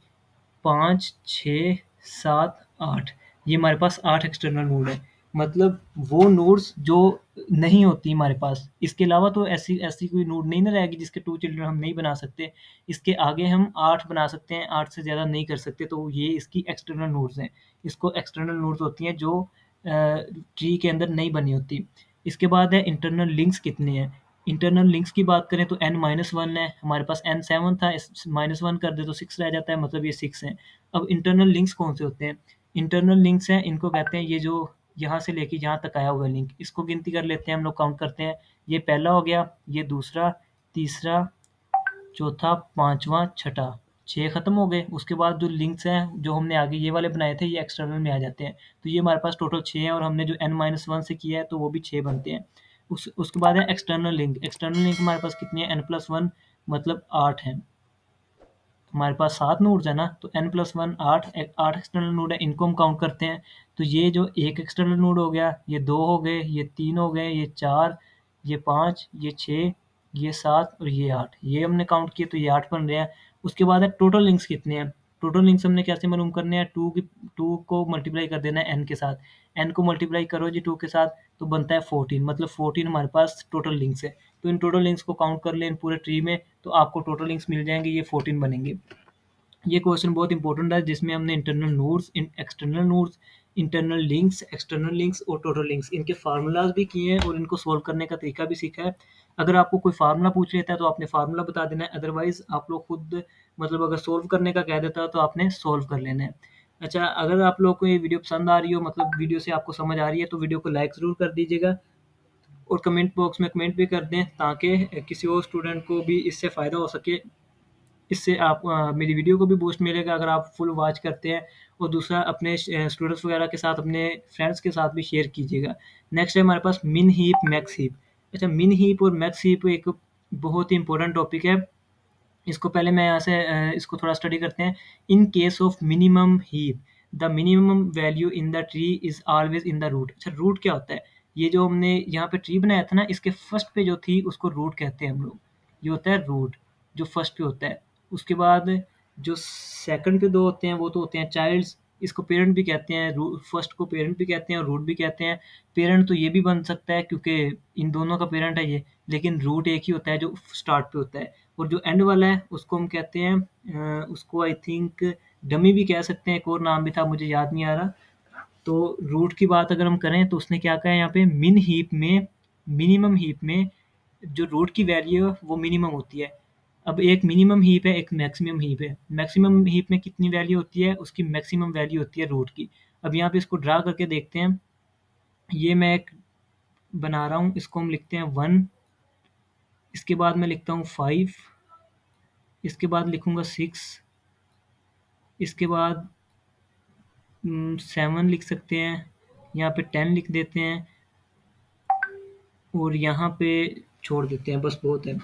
5, 6, 7, 8। ये हमारे पास 8 एक्सटर्नल नोड है। मतलब वो नोड्स जो नहीं होती हमारे पास, इसके अलावा तो ऐसी ऐसी कोई नोड नहीं ना रहेगी जिसके 2 चिल्ड्रन हम नहीं बना सकते। इसके आगे हम 8 बना सकते हैं, 8 से ज़्यादा नहीं कर सकते, तो ये इसकी एक्सटर्नल नोड्स हैं। इसको एक्सटर्नल नोड्स होती हैं जो ट्री के अंदर नहीं बनी होती। इसके बाद है इंटरनल लिंक्स कितने हैं? इंटरनल लिंक्स की बात करें तो n-1 है, हमारे पास n7 था, -1 कर दे तो 6 रह जाता है, मतलब ये 6 है। अब इंटरनल लिंक्स कौन से होते हैं? इंटरनल लिंक्स हैं, इनको कहते हैं ये जो यहाँ से लेके यहाँ तक आया हुआ लिंक, इसको गिनती कर लेते हैं हम लोग, काउंट करते हैं। ये पहला हो गया, ये दूसरा, तीसरा, चौथा, पाँचवाँ, छठा, 6 खत्म हो गए। उसके बाद जो लिंक्स हैं जो हमने आगे ये वाले बनाए थे, ये एक्सटर्नल में आ जाते हैं। तो ये हमारे पास टोटल 6 हैं और हमने जो n-1 से किया है तो वो भी 6 बनते हैं। उसके बाद है एक्सटर्नल लिंक। एक्सटर्नल लिंक हमारे पास कितनी है? n+1 मतलब 8 है। हमारे पास 7 नोड्स है ना, तो n+1 8 एक्सटर्नल नोड है, इनको हम काउंट करते हैं। तो ये जो एक एक्सटर्नल नोड हो गया, ये 2 हो गए, ये 3 हो गए, ये 4, ये 5, ये 6, ये 7 और ये 8, ये हमने काउंट किए तो ये 8 बन रहे हैं। उसके बाद है टोटल लिंक्स कितने हैं? टोटल लिंक्स हमने कैसे मालूम करने हैं? 2 को मल्टीप्लाई कर देना है n के साथ, n को मल्टीप्लाई करो जी 2 के साथ तो बनता है 14, मतलब 14 हमारे पास टोटल लिंक्स है। तो इन टोटल लिंक्स को काउंट कर लें इन पूरे ट्री में, तो आपको टोटल लिंक्स मिल जाएंगे, ये 14 बनेंगे। ये क्वेश्चन बहुत इंपॉर्टेंट है, जिसमें हमने internal nodes, external nodes, internal links, external links और टोटल लिंक्स, इनके फार्मूलाज भी किए हैं और इनको सोल्व करने का तरीका भी सीखा है। अगर आपको कोई फार्मूला पूछ लेता है तो आपने फार्मूला बता देना है, अदरवाइज आप लोग खुद, मतलब अगर सोल्व करने का कह देता है तो आपने सोल्व कर लेना है। अच्छा, अगर आप लोग को ये वीडियो पसंद आ रही हो, मतलब वीडियो से आपको समझ आ रही है, तो वीडियो को लाइक ज़रूर कर दीजिएगा और कमेंट बॉक्स में कमेंट भी कर दें, ताकि किसी और स्टूडेंट को भी इससे फ़ायदा हो सके। इससे आप मेरी वीडियो को भी बूस्ट मिलेगा अगर आप फुल वॉच करते हैं, और दूसरा अपने स्टूडेंट्स वगैरह के साथ, अपने फ्रेंड्स के साथ भी शेयर कीजिएगा। नेक्स्ट है हमारे पास मिन हीप, मैक्स हीप। अच्छा, मिन हीप और मैक्स हीप एक बहुत ही इंपॉर्टेंट टॉपिक है। इसको पहले मैं यहाँ से इसको थोड़ा स्टडी करते हैं। In case of minimum heap, the minimum value in the tree is always in the root. अच्छा, रूट क्या होता है? ये जो हमने यहाँ पे ट्री बनाया था ना, इसके फर्स्ट पे जो थी उसको रूट कहते हैं हम लोग। ये होता है रूट, जो फर्स्ट पे होता है। उसके बाद जो सेकंड पे दो होते हैं वो तो होते हैं चाइल्ड्स, इसको पेरेंट भी कहते हैं, फर्स्ट को पेरेंट भी कहते हैं और रूट भी कहते हैं। पेरेंट तो ये भी बन सकता है क्योंकि इन दोनों का पेरेंट है ये, लेकिन रूट एक ही होता है जो स्टार्ट पे होता है। और जो एंड वाला है उसको हम कहते हैं, उसको आई थिंक डमी भी कह सकते हैं, एक और नाम भी था मुझे याद नहीं आ रहा। तो रूट की बात अगर हम करें तो उसने क्या कहा है यहाँ पे, मिन हीप में, मिनिमम हीप में जो रूट की वैल्यू है वो मिनिमम होती है। अब एक मिनिमम हीप है, एक मैक्सिमम हीप है। मैक्सिमम हीप में कितनी वैल्यू होती है? उसकी मैक्सिमम वैल्यू होती है रूट की। अब यहाँ पे इसको ड्रा करके देखते हैं। ये मैं एक बना रहा हूँ, इसको हम लिखते हैं 1, इसके बाद मैं लिखता हूँ 5, इसके बाद लिखूँगा 6, इसके बाद 7 लिख सकते हैं, यहाँ पे 10 लिख देते हैं और यहाँ पे छोड़ देते हैं, बस बहुत है।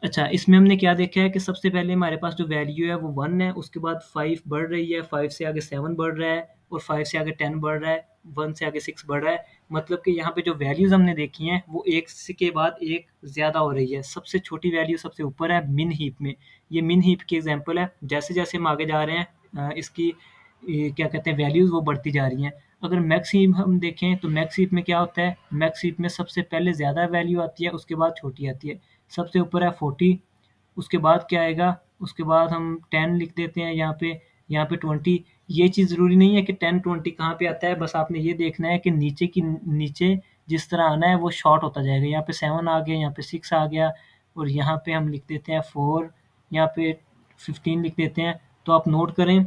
अच्छा, इसमें हमने क्या देखा है कि सबसे पहले हमारे पास जो वैल्यू है वो 1 है, उसके बाद 5 बढ़ रही है, 5 से आगे 7 बढ़ रहा है और 5 से आगे 10 बढ़ रहा है, 1 से आगे 6 बढ़ रहा है। मतलब कि यहाँ पे जो वैल्यूज़ हमने देखी हैं वो एक के बाद एक ज़्यादा हो रही है। सबसे छोटी वैल्यू सबसे ऊपर है मिन हीप में। ये मिन हीप की एग्जांपल है। जैसे-जैसे हम आगे जा रहे हैं इसकी क्या कहते हैं, वैल्यूज़ वो बढ़ती जा रही हैं। अगर मैक्स हीप हम देखें तो मैक्स हीप में क्या होता है? मैक्स हीप में सबसे पहले ज़्यादा वैल्यू आती है, उसके बाद छोटी आती है। सबसे ऊपर है 40, उसके बाद क्या आएगा? उसके बाद हम 10 लिख देते हैं यहाँ पे 20। ये चीज़ ज़रूरी नहीं है कि 10, 20 कहाँ पे आता है, बस आपने ये देखना है कि नीचे जिस तरह आना है वो शॉर्ट होता जाएगा। यहाँ पे 7 आ गया, यहाँ पे 6 आ गया और यहाँ पे हम लिख देते हैं 4, यहाँ पे 15 लिख देते हैं। तो आप नोट करें,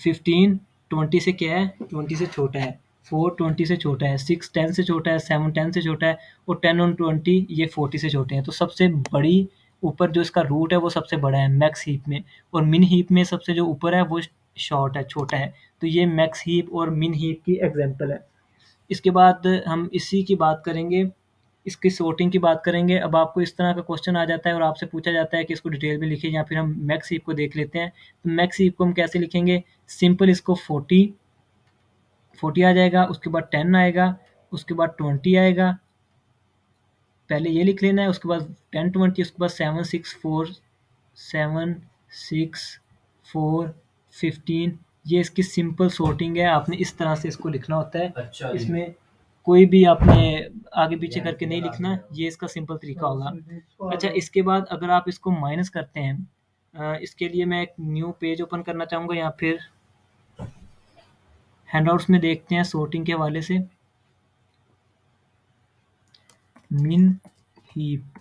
15 20 से क्या है? 20 से छोटा है, 4 20 से छोटा है, 6 10 से छोटा है, 7 10 से छोटा है और 10 और 20 ये 40 से छोटे हैं। तो सबसे बड़ी ऊपर जो इसका रूट है वो सबसे बड़ा है मैक्स हीप में, और मिन हीप में सबसे जो ऊपर है वो शॉर्ट है, छोटा है। तो ये मैक्स हीप और मिन हीप की एग्जांपल है। इसके बाद हम इसी की बात करेंगे, इसकी सॉर्टिंग की बात करेंगे। अब आपको इस तरह का क्वेश्चन आ जाता है और आपसे पूछा जाता है कि इसको डिटेल में लिखिए, या फिर हम मैक्स हीप को देख लेते हैं। तो मैक्स हीप को हम कैसे लिखेंगे? सिंपल, इसको 40 आ जाएगा, उसके बाद 10 आएगा, उसके बाद 20 आएगा, पहले ये लिख लेना है, उसके बाद 10 20, उसके बाद 7 6 4 7 6 4 15। ये इसकी सिंपल सॉर्टिंग है, आपने इस तरह से इसको लिखना होता है। अच्छा, इसमें कोई भी आपने आगे पीछे करके नहीं लिखना, ये इसका सिंपल तरीका होगा। अच्छा, इसके बाद अगर आप इसको माइनस करते हैं, इसके लिए मैं एक न्यू पेज ओपन करना चाहूँगा, या फिर हैंडआउट्स में देखते हैं सॉर्टिंग के हवाले से। मिन हीप।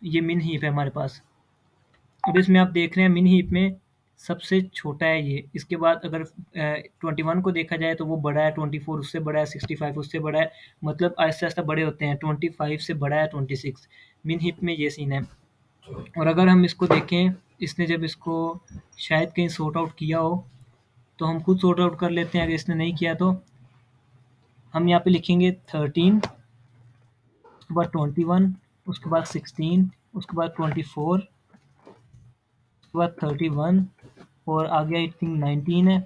ये मिन हीप है हमारे पास। अब इसमें आप देख रहे हैं मिन हीप में सबसे छोटा है ये। इसके बाद अगर 21 को देखा जाए तो वो बड़ा है, 24 उससे बड़ा है, 65 उससे बड़ा है, मतलब आहिस्ता आहिस्ता बड़े होते हैं। 25 से बड़ा है 26। मिन हीप में ये सीन है। और अगर हम इसको देखें, इसने जब इसको शायद कहीं सॉर्ट आउट किया हो तो हम खुद सॉर्ट आउट कर लेते हैं। अगर इसने नहीं किया तो हम यहाँ पे लिखेंगे 13, उसके बाद 21, उसके बाद 16, उसके बाद 24, उसके बाद 31 और आगे आई थिंक 19 है।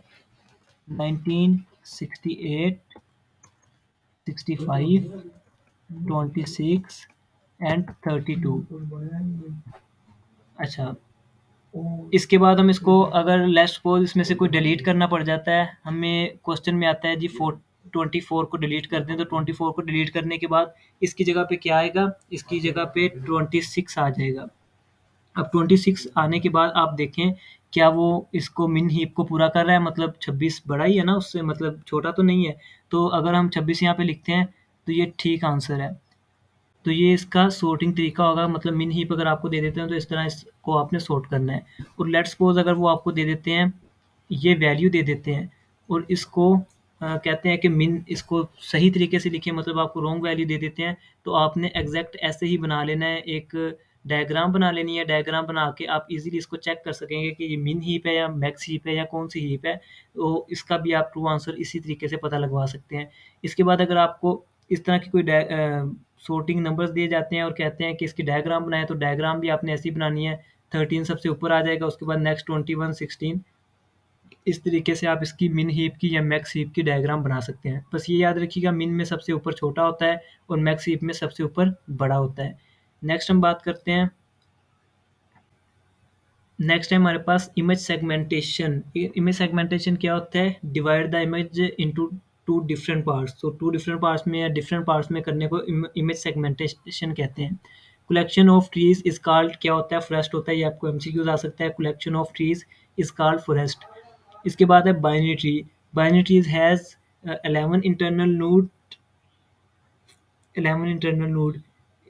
19, 68, 65, 26 एंड 32। अच्छा, इसके बाद हम इसको अगर लेट्स सपोज इसमें से कोई डिलीट करना पड़ जाता है, हमें क्वेश्चन में आता है जी 24 को डिलीट कर दें, तो 24 को डिलीट करने के बाद इसकी जगह पे क्या आएगा? इसकी जगह पे 26 आ जाएगा। अब 26 आने के बाद आप देखें क्या वो इसको मिन हीप को पूरा कर रहा है? मतलब 26 बड़ा ही है ना उससे, मतलब छोटा तो नहीं है। तो अगर हम 26 यहाँ पे लिखते हैं तो ये ठीक आंसर है। तो ये इसका सॉर्टिंग तरीका होगा। मतलब मिन हीप अगर आपको दे देते हैं तो इस तरह इसको आपने सॉर्ट करना है। और लेट्स सपोज अगर वो आपको दे देते हैं, ये वैल्यू दे देते हैं और इसको कहते हैं कि मिन इसको सही तरीके से लिखें, मतलब आपको रॉन्ग वैल्यू दे देते हैं, तो आपने एग्जैक्ट ऐसे ही बना लेना है। एक डायग्राम बना लेनी है। डायग्राम बना के आप इजीली इसको चेक कर सकेंगे कि ये मिन हीप है या मैक्स हीप है या कौन सी हीप है। तो इसका भी आप ट्रू आंसर इसी तरीके से पता लगवा सकते हैं। इसके बाद अगर आपको इस तरह की कोई सॉर्टिंग नंबर्स दिए जाते हैं और कहते हैं कि इसकी डायग्राम बनाएं, तो डायग्राम भी आपने ऐसी बनानी है। 13 सबसे ऊपर आ जाएगा, उसके बाद नेक्स्ट 21, 16। इस तरीके से आप इसकी मिन हीप की या मैक्स हीप की डायग्राम बना सकते हैं। बस ये याद रखिएगा, मिन में सबसे ऊपर छोटा होता है और मैक्स हीप में सबसे ऊपर बड़ा होता है। नेक्स्ट हम बात करते हैं, नेक्स्ट है हमारे पास इमेज सेगमेंटेशन। इमेज सेगमेंटेशन क्या होता है? Divide the image into two different parts. तो टू डिफरेंट पार्ट्स में या डिफरेंट पार्ट्स में करने को इमेज सेगमेंटेशन कहते हैं। Collection of trees is called क्या होता है? फॉरेस्ट होता है। ये आपको एमसीक्यूज आ सकता है। Collection of trees is called forest. इसके बाद है binary tree. Binary trees has 11 internal node. 11 internal node,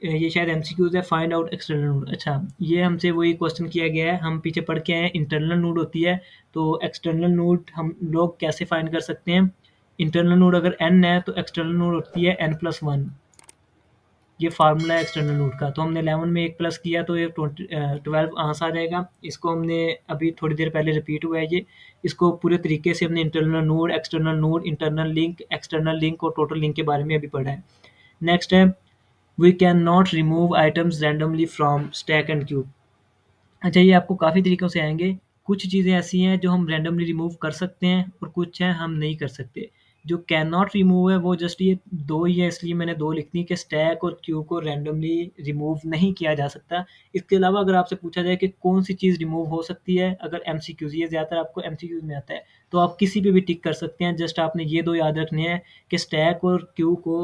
ये शायद एमसीक्यूज है। Find out external node. अच्छा, ये हमसे वही क्वेश्चन किया गया है, हम पीछे पढ़ के आए हैं। इंटरनल नोड होती है, तो एक्सटर्नल नोड हम लोग कैसे फाइंड कर सकते हैं? इंटरनल नोड अगर n है तो एक्सटर्नल नोड होती है n+1। ये फार्मूला है एक्सटर्नल नोड का। तो हमने 11 में एक प्लस किया तो ये 12 आंसर आ जाएगा। इसको हमने अभी थोड़ी देर पहले रिपीट हुआ है ये। इसको पूरे तरीके से हमने internal node, external node, internal link, external link और टोटल लिंक के बारे में अभी पढ़ा है। नेक्स्ट है we can not remove items randomly from stack and queue. अच्छा, ये आपको काफ़ी तरीक़ों से आएँगे। कुछ चीज़ें ऐसी हैं जो हम रैंडमली रिमूव कर सकते हैं और कुछ हैं हम नहीं कर सकते। जो कैन नॉट रिमूव है वो जस्ट ये 2 ही है, इसलिए मैंने 2 लिख दी कि स्टैक और क्यू को रैंडमली रिमूव नहीं किया जा सकता। इसके अलावा अगर आपसे पूछा जाए कि कौन-सी चीज़ रिमूव हो सकती है, अगर एमसीक्यूज़, ये ज़्यादातर आपको एमसीक्यूज़ में आता है, तो आप किसी पे भी टिक कर सकते हैं। जस्ट आपने ये 2 याद रखने हैं कि स्टैक और क्यू को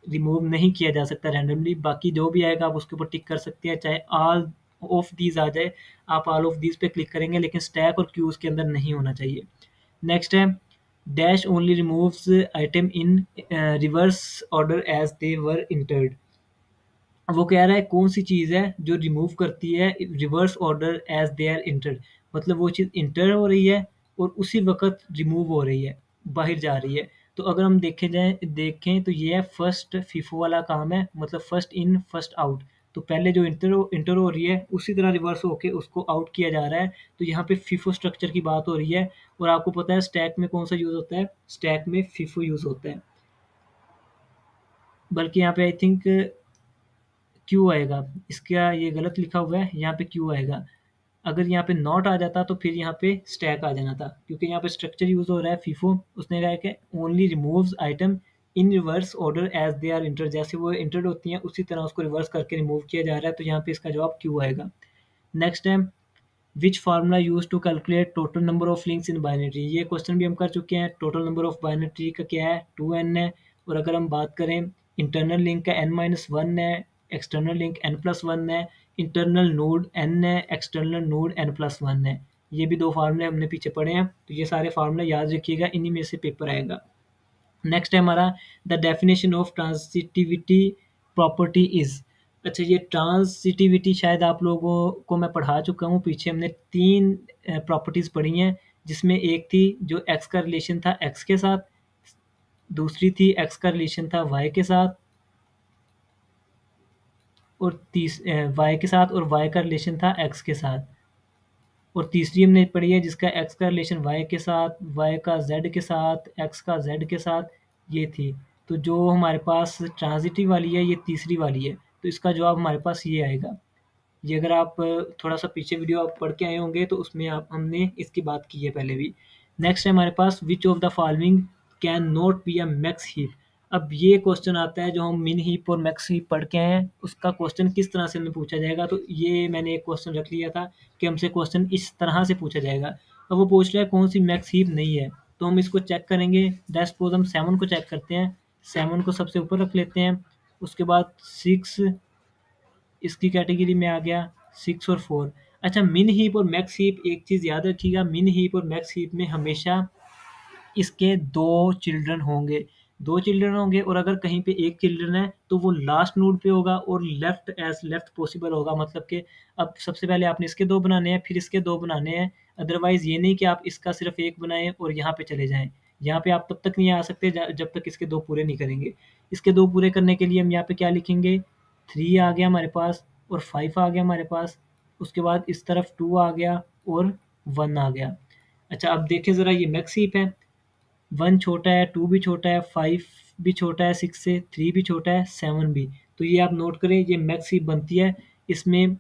रिमूव नहीं किया जा सकता रैंडमली। बाकी जो भी आएगा आप उसके ऊपर टिक कर सकते हैं, चाहे ऑल ऑफ दीज़ आ जाए, आप ऑल ऑफ दीज़ पे क्लिक करेंगे, लेकिन स्टैक और क्यू उसके अंदर नहीं होना चाहिए। नेक्स्ट है dash only removes item in reverse order as they were entered. वो कह रहा है कौन सी चीज़ है जो रिमूव करती है reverse order as they are entered. मतलब वो चीज़ इंटर हो रही है और उसी वक्त रिमूव हो रही है, बाहर जा रही है। तो अगर हम देखें तो ये है फर्स्ट फीफो वाला काम है, मतलब फर्स्ट इन फर्स्ट आउट। तो पहले जो इंटर हो रही है उसी तरह रिवर्स होके उसको आउट किया जा रहा है। तो यहाँ पे फीफो स्ट्रक्चर की बात हो रही है। और आपको पता है स्टैक में कौन सा यूज़ होता है? स्टैक में फीफो यूज़ होता है। बल्कि यहाँ पे आई थिंक क्यू आएगा। इसका ये गलत लिखा हुआ है, यहाँ पे क्यू आएगा। अगर यहाँ पे नॉट आ जाता तो फिर यहाँ पे स्टैक आ जाना था, क्योंकि यहाँ पे स्ट्रक्चर यूज़ हो रहा है फीफो। उसने कहा है कि only removes item in reverse order as they are enter. जैसे वो इंटर्ड होती हैं उसी तरह उसको रिवर्स करके रिमूव किया जा रहा है। तो यहाँ पे इसका जवाब क्यू आएगा। नेक्स्ट है which formula use to calculate total number of links in binary tree. ये क्वेश्चन भी हम कर चुके हैं। Total number of binary tree का क्या है? 2n है। और अगर हम बात करें इंटरनल लिंक का n-1 है, एक्सटर्नल लिंक n+1 है, इंटरनल नोड n है, एक्सटर्नल नोड n+1 है। ये भी 2 फार्मूले हमने पीछे पढ़े हैं, तो ये सारे फार्मूले याद रखिएगा, इन्हीं में से पेपर आएगा। नेक्स्ट है हमारा the definition of transitivity property is. अच्छा, ये ट्रांसिटिविटी शायद आप लोगों को मैं पढ़ा चुका हूँ पीछे, हमने 3 प्रॉपर्टीज़ पढ़ी हैं, जिसमें एक थी जो x का रिलेशन था x के साथ, दूसरी थी x का रिलेशन था y के साथ, और y के साथ, और y का रिलेशन था x के साथ, और तीसरी हमने पढ़ी है जिसका x का रिलेशन y के साथ, y का z के साथ, x का z के साथ, ये थी। तो जो हमारे पास ट्रांजिटिव वाली है ये तीसरी वाली है, तो इसका जवाब हमारे पास ये आएगा। ये अगर आप थोड़ा सा पीछे वीडियो आप पढ़ के आए होंगे तो उसमें आप हमने इसकी बात की है पहले भी। नेक्स्ट है हमारे पास which of the following can not be a max heap. अब ये क्वेश्चन आता है जो हम मिन हीप और मैक्स हीप पढ़ के आए हैं, उसका क्वेश्चन किस तरह से हमें पूछा जाएगा। तो ये मैंने एक क्वेश्चन रख लिया था कि हमसे क्वेश्चन इस तरह से पूछा जाएगा। अब वो पूछ रहा है कौन सी मैक्स हीप नहीं है, तो हम इसको चेक करेंगे। लेट्स सपोज हम 7 को चेक करते हैं, 7 को सबसे ऊपर रख लेते हैं, उसके बाद 6 इसकी कैटेगरी में आ गया, 6 और 4। अच्छा, मिन हीप और मैक्स हीप एक चीज़ याद रखिएगा, मिन हीप और मैक्स हीप में हमेशा इसके 2 चिल्ड्रन होंगे, 2 चिल्ड्रन होंगे, और अगर कहीं पे एक चिल्ड्रन है तो वो लास्ट नोड पे होगा और लेफ्ट एज लेफ्ट पॉसिबल होगा। मतलब कि अब सबसे पहले आपने इसके 2 बनाने हैं, फिर इसके 2 बनाने हैं। अदरवाइज़ ये नहीं कि आप इसका सिर्फ 1 बनाएँ और यहाँ पे चले जाएँ। यहाँ पे आप तब तक नहीं आ सकते जब तक इसके 2 पूरे नहीं करेंगे। इसके 2 पूरे करने के लिए हम यहाँ पे क्या लिखेंगे, 3 आ गया हमारे पास और 5 आ गया हमारे पास। उसके बाद इस तरफ 2 आ गया और 1 आ गया। अच्छा, अब देखें ज़रा, ये मैक्स हीप है। 1 छोटा है, 2 भी छोटा है, 5 भी छोटा है 6 से, 3 भी छोटा है, 7 भी। तो ये आप नोट करें, ये मैक्स हीप बनती है। इसमें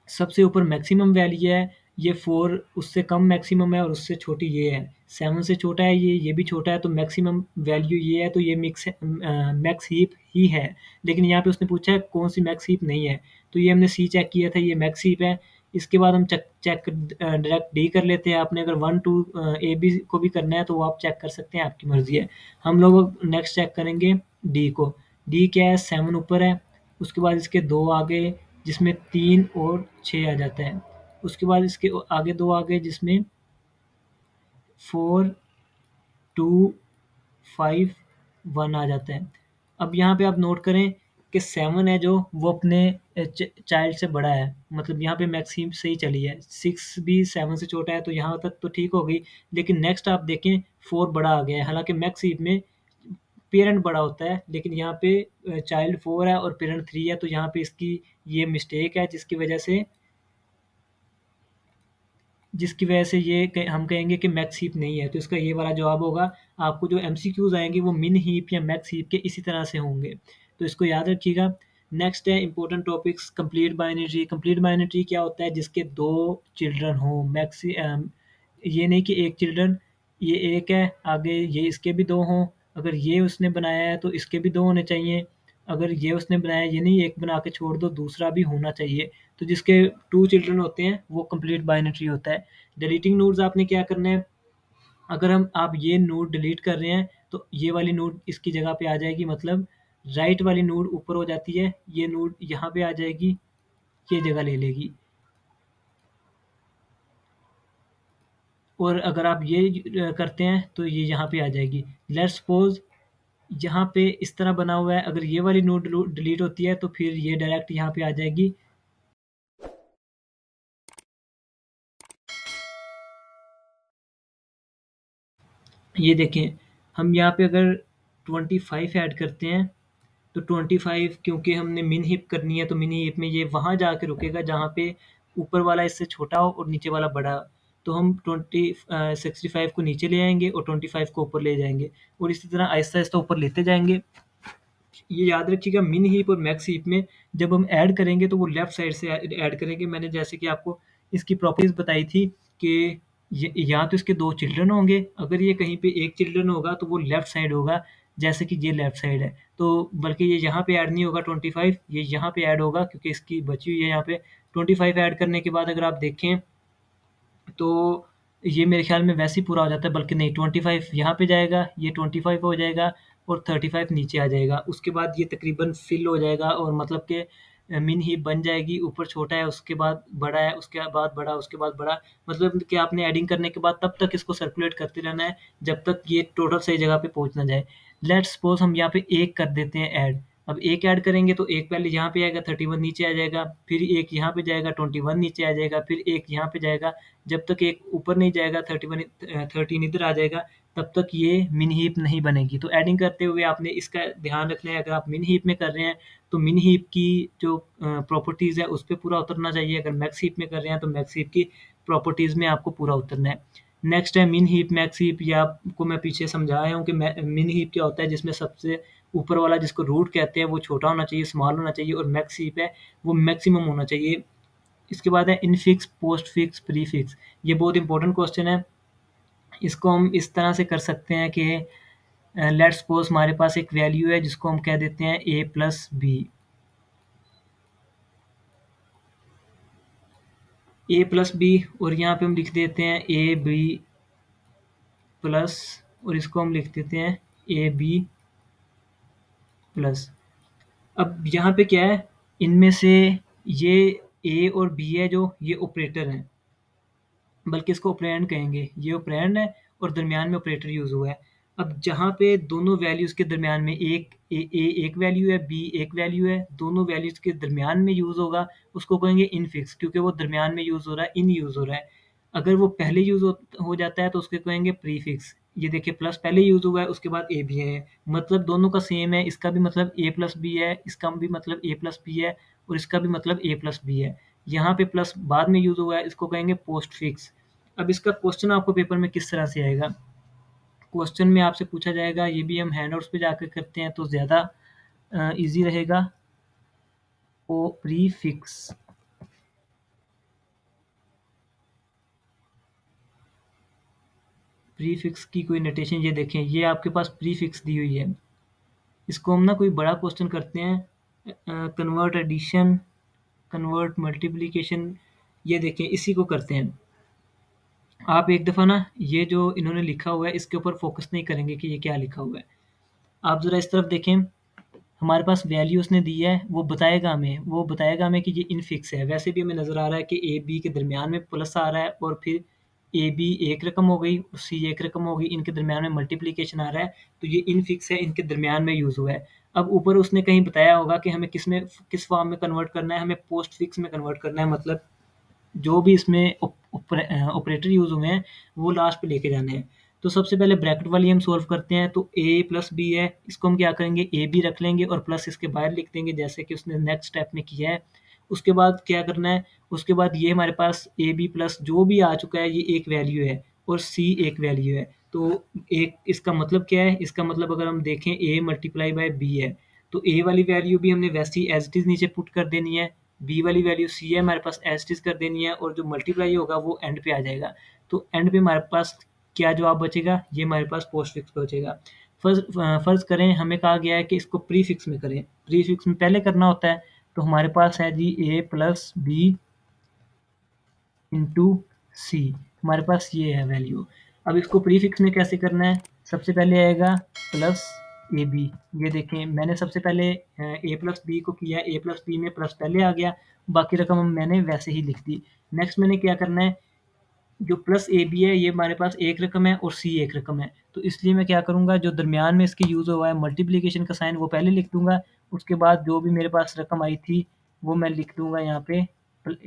सबसे ऊपर मैक्सिमम वैल्यू है, ये 4 उससे कम मैक्सिमम है और उससे छोटी ये है। 7 से छोटा है ये भी छोटा है, तो मैक्सिमम वैल्यू ये है, तो ये मैक्स हीप ही है। लेकिन यहाँ पे उसने पूछा है कौन सी मैक्स हीप नहीं है, तो ये हमने सी चेक किया था, ये मैक्स हीप है। इसके बाद हम चेक डायरेक्ट डी कर लेते हैं। आपने अगर 1 2 ए बी को भी करना है तो वो आप चेक कर सकते हैं, आपकी मर्जी है। हम लोग नेक्स्ट चेक करेंगे डी को। डी क्या है, 7 ऊपर है, उसके बाद इसके 2 आगे जिसमें 3 और 6 आ जाता है। उसके बाद इसके आगे 2 आ गए जिसमें 4 2 5 1 आ जाता है। अब यहाँ पे आप नोट करें कि 7 है जो वो अपने चाइल्ड से बड़ा है, मतलब यहाँ पे मैक्सिम सही चली है। 6 भी 7 से छोटा है, तो यहाँ तक तो ठीक हो गई। लेकिन नेक्स्ट आप देखें 4 बड़ा आ गया है, हालांकि मैक्सिम में पेरेंट बड़ा होता है, लेकिन यहाँ पे चाइल्ड 4 है और पेरेंट 3 है, तो यहाँ पे इसकी ये मिस्टेक है, जिसकी वजह से ये हम कहेंगे कि मैक्स हीप नहीं है। तो इसका ये वाला जवाब होगा। आपको जो एमसीक्यूज आएंगे वो मिन हीप या मैक्स हीप के इसी तरह से होंगे, तो इसको याद रखिएगा। नेक्स्ट है important topics, complete binary. Complete binary क्या होता है, जिसके 2 चिल्ड्रन हों। ये नहीं कि एक चिल्ड्रन, ये एक है, आगे ये इसके भी 2 हों। अगर ये उसने बनाया है तो इसके भी 2 होने चाहिए। अगर ये उसने बनाया, ये नहीं एक बना के छोड़ दो, दूसरा भी होना चाहिए। तो जिसके 2 चिल्ड्रन होते हैं वो कंप्लीट बाइनरी होता है। डिलीटिंग नोड्स आपने क्या करना है, अगर आप ये नोड डिलीट कर रहे हैं तो ये वाली नोड इसकी जगह पे आ जाएगी, मतलब राइट वाली नोड ऊपर हो जाती है, ये नोड यहाँ पे आ जाएगी, ये जगह ले लेगी। और अगर आप ये करते हैं तो ये यहाँ पे आ जाएगी। लेट्स सपोज यहाँ पे इस तरह बना हुआ है, अगर ये वाली नोड डिलीट होती है तो फिर ये डायरेक्ट यहाँ पे आ जाएगी। ये देखें, हम यहाँ पे अगर 25 ऐड करते हैं तो 25, क्योंकि हमने मिन हिप करनी है तो मिन हिप में ये वहाँ जाके रुकेगा जहाँ पे ऊपर वाला इससे छोटा हो और नीचे वाला बड़ा। तो हम 65 को नीचे ले आएंगे और 25 को ऊपर ले जाएंगे, और इसी तरह आहिस्ता आहिस्ता ऊपर लेते जाएंगे। ये याद रखिएगा, मिन हीप और मैक्स हीप में जब हम ऐड करेंगे तो वो लेफ्ट साइड से ऐड करेंगे। मैंने जैसे कि आपको इसकी प्रॉपर्टीज बताई थी कि यहाँ तो इसके 2 चिल्ड्रन होंगे, अगर ये कहीं पे एक चिल्ड्रन होगा तो वो लेफ्ट साइड होगा, जैसे कि ये लेफ्ट साइड है। तो बल्कि ये यहाँ पे ऐड नहीं होगा 25, ये यहाँ पे ऐड होगा क्योंकि इसकी बची हुई है यहाँ पे। 25 ऐड करने के बाद अगर आप देखें तो ये मेरे ख्याल में वैसे ही पूरा हो जाता है, बल्कि नहीं, 25 यहाँ पे जाएगा, ये 25 हो जाएगा और 35 नीचे आ जाएगा। उसके बाद ये तकरीबन फिल हो जाएगा, और मतलब कि मिन हीप बन जाएगी, ऊपर छोटा है, उसके बाद बड़ा है, उसके बाद बड़ा, उसके बाद बड़ा, मतलब कि आपने एडिंग करने के बाद तब तक इसको सर्कुलेट करते रहना है जब तक ये टोटल सही जगह पे पहुंच ना जाए। लेट्स सपोज हम यहाँ पे एक कर देते हैं ऐड। अब एक ऐड करेंगे तो एक पहले यहाँ पे आएगा, 31 नीचे आ जाएगा, फिर एक यहाँ पे जाएगा, 21 नीचे आ जाएगा, फिर एक यहाँ पे जाएगा, जब तक एक ऊपर नहीं जाएगा 13 इधर आ जाएगा, तब तक ये मिन हीप नहीं बनेगी। तो एडिंग करते हुए आपने इसका ध्यान रखना है, अगर आप मिन हीप में कर रहे हैं तो मिन हीप की जो प्रॉपर्टीज़ है उस पर पूरा उतरना चाहिए, अगर मैक्स हीप में कर रहे हैं तो मैक्स हीप की प्रॉपर्टीज़ में आपको पूरा उतरना है। नेक्स्ट है मिन हीप, मैक्स हीप। या आपको मैं पीछे समझाया हूँ कि मिन हीप क्या होता है, जिसमें सबसे ऊपर वाला जिसको रूट कहते हैं वो छोटा होना चाहिए, स्मॉल होना चाहिए, और मैक्स हीप है वो मैक्सिमम होना चाहिए। इसके बाद है infix, post fix, pre fix. ये बहुत इंपॉर्टेंट क्वेश्चन है। इसको हम इस तरह से कर सकते हैं कि लेट्स सपोज हमारे पास एक वैल्यू है जिसको हम कह देते हैं a plus B. A plus B, और यहाँ पे हम लिख देते हैं ए बी प्लस, और इसको हम लिख देते हैं ए बी प्लस। अब यहाँ पे क्या है, इनमें से ये ए और बी है जो ये ऑपरेटर हैं, बल्कि इसको ऑपरेंड कहेंगे, ये ऑपरेंड है और दरमियान में ऑपरेटर यूज हुआ है। अब जहाँ पे दोनों वैल्यूज के दरमियान में एक वैल्यू है, बी एक वैल्यू है, दोनों वैल्यूज के दरमियान में यूज होगा, उसको कहेंगे इनफिक्स, क्योंकि वो दरमियान में यूज हो रहा है, इन यूज हो रहा है। अगर वो पहले यूज हो जाता है तो उसके कहेंगे प्रीफिक्स। ये देखिए प्लस पहले यूज हुआ है, उसके बाद ए भी है, मतलब दोनों का सेम है, इसका भी मतलब ए प्लस बी है, इसका भी मतलब ए प्लस बी है, और इसका भी मतलब ए प्लस बी है। यहाँ पे प्लस बाद में यूज हुआ है, इसको कहेंगे पोस्ट फिक्स। अब इसका क्वेश्चन आपको पेपर में किस तरह से आएगा, क्वेश्चन में आपसे पूछा जाएगा, ये भी हम हैंडआउट्स पे जाकर करते हैं तो ज़्यादा इजी रहेगा। ओ प्रीफिक्स, प्रीफिक्स की कोई नोटेशन, ये देखें, ये आपके पास प्रीफिक्स दी हुई है। इसको हम ना कोई बड़ा क्वेश्चन करते हैं, कन्वर्ट एडिशन, कन्वर्ट मल्टीप्लिकेशन, ये देखें इसी को करते हैं। आप एक दफ़ा ना ये जो इन्होंने लिखा हुआ है इसके ऊपर फोकस नहीं करेंगे कि ये क्या लिखा हुआ है। आप ज़रा इस तरफ देखें, हमारे पास वैल्यू उसने दी है, वो बताएगा हमें कि ये इनफिक्स है। वैसे भी हमें नज़र आ रहा है कि ए बी के दरमियान में प्लस आ रहा है, और फिर ए बी एक रकम हो गई और सी एक रकम हो गई, इनके दरमियान में मल्टीप्लिकेशन आ रहा है, तो ये इनफिक्स है, इनके दरमियान में यूज़ हुआ है। अब ऊपर उसने कहीं बताया होगा कि हमें किस फॉर्म में कन्वर्ट करना है, हमें पोस्ट फिक्स में कन्वर्ट करना है, मतलब जो भी इसमें ऑपरेटर यूज़ हुए हैं वो लास्ट पे लेके जाने हैं। तो सबसे पहले ब्रैकेट वाली हम सॉल्व करते हैं, तो ए प्लस बी है, इसको हम क्या करेंगे, ए बी रख लेंगे और प्लस इसके बाहर लिख देंगे जैसे कि उसने नेक्स्ट स्टेप में किया है। उसके बाद क्या करना है, उसके बाद ये हमारे पास ए बी प्लस जो भी आ चुका है ये एक वैल्यू है और सी एक वैल्यू है। तो एक इसका मतलब क्या है, इसका मतलब अगर हम देखें ए मल्टीप्लाई बाय बी है, तो ए वाली वैल्यू भी हमने वैसी एज इट इज़ नीचे पुट कर देनी है, बी वाली वैल्यू सी है हमारे पास एज इट इज़ कर देनी है, और जो मल्टीप्लाई होगा वो एंड पे आ जाएगा। तो एंड पे हमारे पास क्या जवाब बचेगा, ये हमारे पास पोस्ट फिक्स बचेगा। फ़र्ज़ करें हमें कहा गया है कि इसको प्री फिक्स में करें, प्री फिक्स में पहले करना होता है, तो हमारे पास है जी ए प्लस बी इंटू सी, हमारे पास ये है वैल्यू। अब इसको प्रीफिक्स में कैसे करना है, सबसे पहले आएगा प्लस ए बी, ये देखें मैंने सबसे पहले ए प्लस बी को किया, ए प्लस बी में प्लस पहले आ गया, बाकी रकम मैंने वैसे ही लिख दी। नेक्स्ट मैंने क्या करना है, जो प्लस ए बी है ये हमारे पास एक रकम है और सी एक रकम है, तो इसलिए मैं क्या करूँगा, जो दरमियान में इसके यूज़ हुआ है मल्टीप्लिकेशन का साइन वो पहले लिख दूँगा, उसके बाद जो भी मेरे पास रकम आई थी वो मैं लिख दूँगा यहाँ पे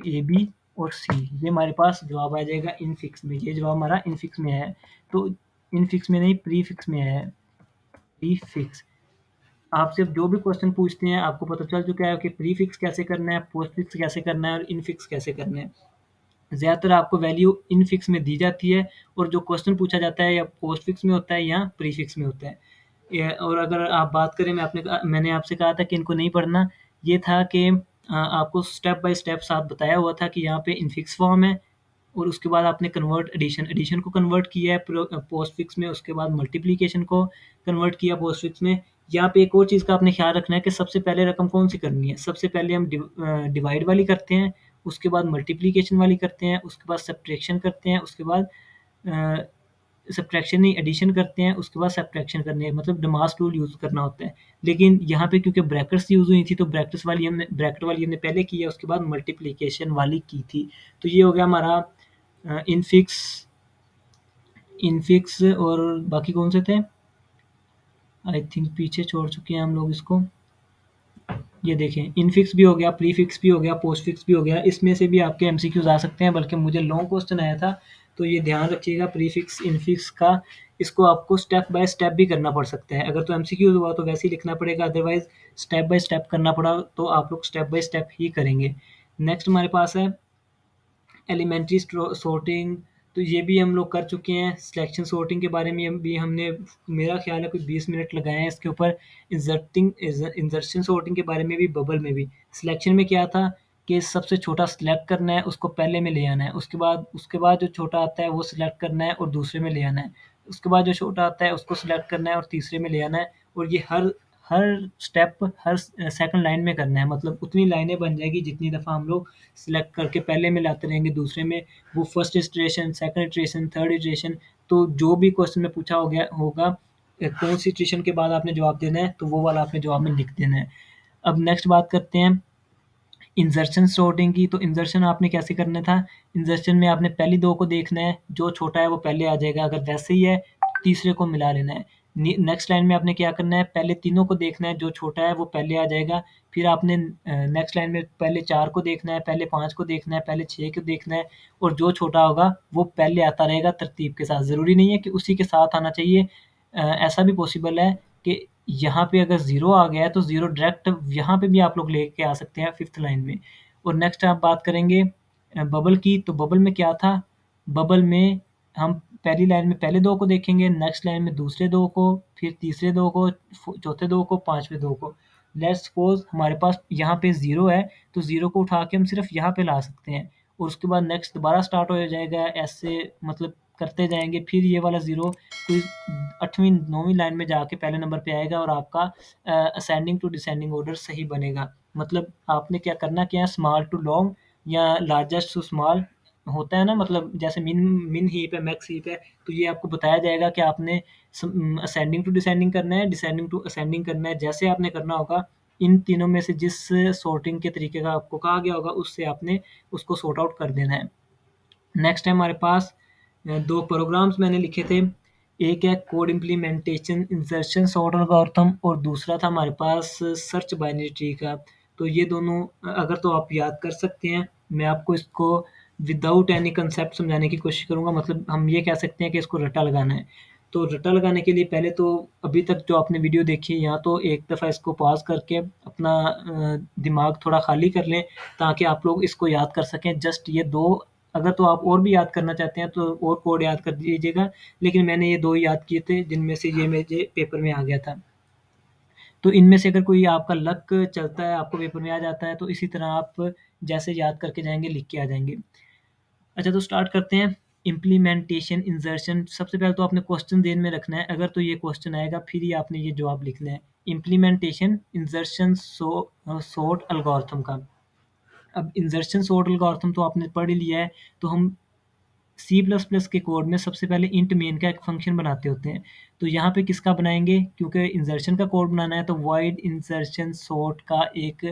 ए बी और सी, ये हमारे पास जवाब आ जाएगा इनफिक्स में। ये जवाब हमारा इनफिक्स में है, तो इनफिक्स में नहीं प्रीफिक्स में है, प्रीफिक्स। आपसे जो भी क्वेश्चन पूछते हैं आपको पता चल चुका है कि प्रीफिक्स कैसे करना है, पोस्टफिक्स कैसे करना है और इनफिक्स कैसे करना है। ज़्यादातर आपको वैल्यू इनफिक्स में दी जाती है, और जो क्वेश्चन पूछा जाता है या पोस्टफिक्स में होता है या प्रीफिक्स में होता है। और अगर आप बात करें, मैंने आपसे कहा था कि इनको नहीं पढ़ना, ये था कि आपको स्टेप बाय स्टेप साथ बताया हुआ था कि यहाँ पे इनफिक्स फॉर्म है, और उसके बाद आपने कन्वर्ट एडिशन को कन्वर्ट किया है पोस्टफिक्स में, उसके बाद मल्टीप्लिकेशन को कन्वर्ट किया पोस्टफिक्स में। यहाँ पे एक और चीज़ का आपने ख्याल रखना है कि सबसे पहले रकम कौन सी करनी है, सबसे पहले हम डिवाइड वाली करते हैं, उसके बाद मल्टीप्लिकेशन वाली करते हैं, उसके बाद सब्ट्रैक्शन करते हैं, उसके बाद सब्ट्रैक्शन नहीं, एडिशन करते हैं, उसके बाद सब्ट्रैक्शन करनी है, मतलब डमास टूल यूज़ करना होता है। लेकिन यहाँ पे क्योंकि ब्रैकेट्स यूज़ हुई थी तो ब्रैकेट वाली हमने पहले की है, उसके बाद मल्टीप्लिकेशन वाली की थी। तो ये हो गया हमारा इनफिक्स इनफिक्स और बाकी कौन से थे? आई थिंक पीछे छोड़ चुके हैं हम लोग इसको। ये देखें, इनफिक्स भी हो गया, प्रीफिक्स भी हो गया, पोस्टफिक्स भी हो गया। इसमें से भी आपके एमसीक्यूज आ सकते हैं, बल्कि मुझे लॉन्ग क्वेश्चन आया था, तो ये ध्यान रखिएगा प्रीफिक्स इनफिक्स का, इसको आपको स्टेप बाय स्टेप भी करना पड़ सकता है। अगर तो एमसीक्यूज हुआ तो वैसे ही लिखना पड़ेगा, अदरवाइज स्टेप बाय स्टेप करना पड़ा तो आप लोग स्टेप बाय स्टेप ही करेंगे। नेक्स्ट हमारे पास है एलिमेंट्री सॉर्टिंग, तो ये भी हम लोग कर चुके हैं। सिलेक्शन सॉर्टिंग के बारे में भी हमने, मेरा ख्याल है, कोई 20 मिनट लगाए हैं इसके ऊपर। इंसर्शन सॉर्टिंग के बारे में भी, बबल में भी। सिलेक्शन में क्या था कि सबसे छोटा सिलेक्ट करना है, उसको पहले में ले आना है, उसके बाद जो छोटा आता है वो सिलेक्ट करना है और दूसरे में ले आना है, उसके बाद जो छोटा आता है उसको सिलेक्ट करना है और तीसरे में ले आना है। और ये हर हर स्टेप हर सेकंड लाइन में करना है, मतलब उतनी लाइनें बन जाएगी जितनी दफ़ा हम लोग सिलेक्ट करके पहले में लाते रहेंगे, दूसरे में, वो first iteration, second iteration, third iteration. तो जो भी क्वेश्चन में पूछा हो गया होगा कौन सी इटरेशन के बाद आपने जवाब देना है, तो वो वाला आपने जवाब में लिख देना है। अब नेक्स्ट बात करते हैं इंसर्शन सॉर्टिंग की। तो इंसर्शन आपने कैसे करना था? इंसर्शन में आपने पहली दो को देखना है, जो छोटा है वो पहले आ जाएगा, अगर वैसे ही है तीसरे को मिला लेना है। नेक्स्ट लाइन में आपने क्या करना है, पहले तीनों को देखना है, जो छोटा है वो पहले आ जाएगा। फिर आपने नेक्स्ट लाइन में पहले 4 को देखना है, पहले 5 को देखना है, पहले 6 को देखना है, और जो छोटा होगा वो पहले आता रहेगा तरतीब के साथ। ज़रूरी नहीं है कि उसी के साथ आना चाहिए, ऐसा भी पॉसिबल है कि यहाँ पे अगर ज़ीरो आ गया है तो ज़ीरो डायरेक्ट यहाँ पे भी आप लोग लेके आ सकते हैं फिफ्थ लाइन में। और नेक्स्ट आप बात करेंगे बबल की। तो बबल में क्या था? बबल में हम पहली लाइन में पहले दो को देखेंगे, नेक्स्ट लाइन में दूसरे दो को, फिर तीसरे दो को, चौथे दो को, पांचवें दो को। लेट्स सपोज हमारे पास यहाँ पे ज़ीरो है, तो ज़ीरो को उठा के हम सिर्फ यहाँ पे ला सकते हैं, और उसके बाद नेक्स्ट दोबारा स्टार्ट हो जाएगा, ऐसे मतलब करते जाएंगे। फिर ये वाला ज़ीरो कोई 8वीं 9वीं लाइन में जाके पहले नंबर पे आएगा, और आपका असेंडिंग टू डिसेंडिंग ऑर्डर सही बनेगा। मतलब आपने क्या करना क्या है, स्मॉल टू लॉन्ग या लार्जेस्ट टू स्मॉल होता है ना, मतलब जैसे मिन मिन हीप है, मैक्स हीप है, तो ये आपको बताया जाएगा कि आपने असेंडिंग टू डिसेंडिंग करना है, डिसेंडिंग टू असेंडिंग करना है। जैसे आपने करना होगा, इन तीनों में से जिस सॉर्टिंग के तरीके का आपको कहा गया होगा उससे आपने उसको सॉर्ट आउट कर देना है। नेक्स्ट है हमारे पास दो प्रोग्राम्स मैंने लिखे थे, एक है code implementation insertion sort algorithm, और दूसरा था हमारे पास सर्च बाइनरी ट्री का। तो ये दोनों अगर तो आप याद कर सकते हैं, मैं आपको इसको विदाउट एनी कंसेप्ट समझाने की कोशिश करूंगा। मतलब हम ये कह सकते हैं कि इसको रट्टा लगाना है। तो रट्टा लगाने के लिए पहले तो अभी तक जो आपने वीडियो देखी है, यहाँ तो एक दफ़ा इसको पॉज करके अपना दिमाग थोड़ा खाली कर लें, ताकि आप लोग इसको याद कर सकें। जस्ट ये दो, अगर तो आप और भी याद करना चाहते हैं तो और कोड याद कर दीजिएगा, लेकिन मैंने ये दो ही याद किए थे जिनमें से ये मेरे पेपर में आ गया था। तो इनमें से अगर कोई आपका लक चलता है, आपको पेपर में आ जाता है, तो इसी तरह आप जैसे याद करके जाएंगे लिख के आ जाएंगे। अच्छा, तो स्टार्ट करते हैं। इम्प्लीमेंटेशन इंसर्शन, सबसे पहले तो आपने क्वेश्चन ध्यान में रखना है, अगर तो ये क्वेश्चन आएगा फिर ही आपने ये जवाब लिखना है। इम्प्लीमेंटेशन इंसर्शन सॉर्ट एल्गोरिथम का। अब इंसर्शन सॉर्ट एल्गोरिथम तो आपने पढ़ ही लिया है, तो हम सी प्लस प्लस के कोड में सबसे पहले इंट मेन का एक फंक्शन बनाते होते हैं। तो यहाँ पे किसका बनाएंगे, क्योंकि इंसर्शन का कोड बनाना है, तो वॉइड इंसर्शन सॉर्ट का एक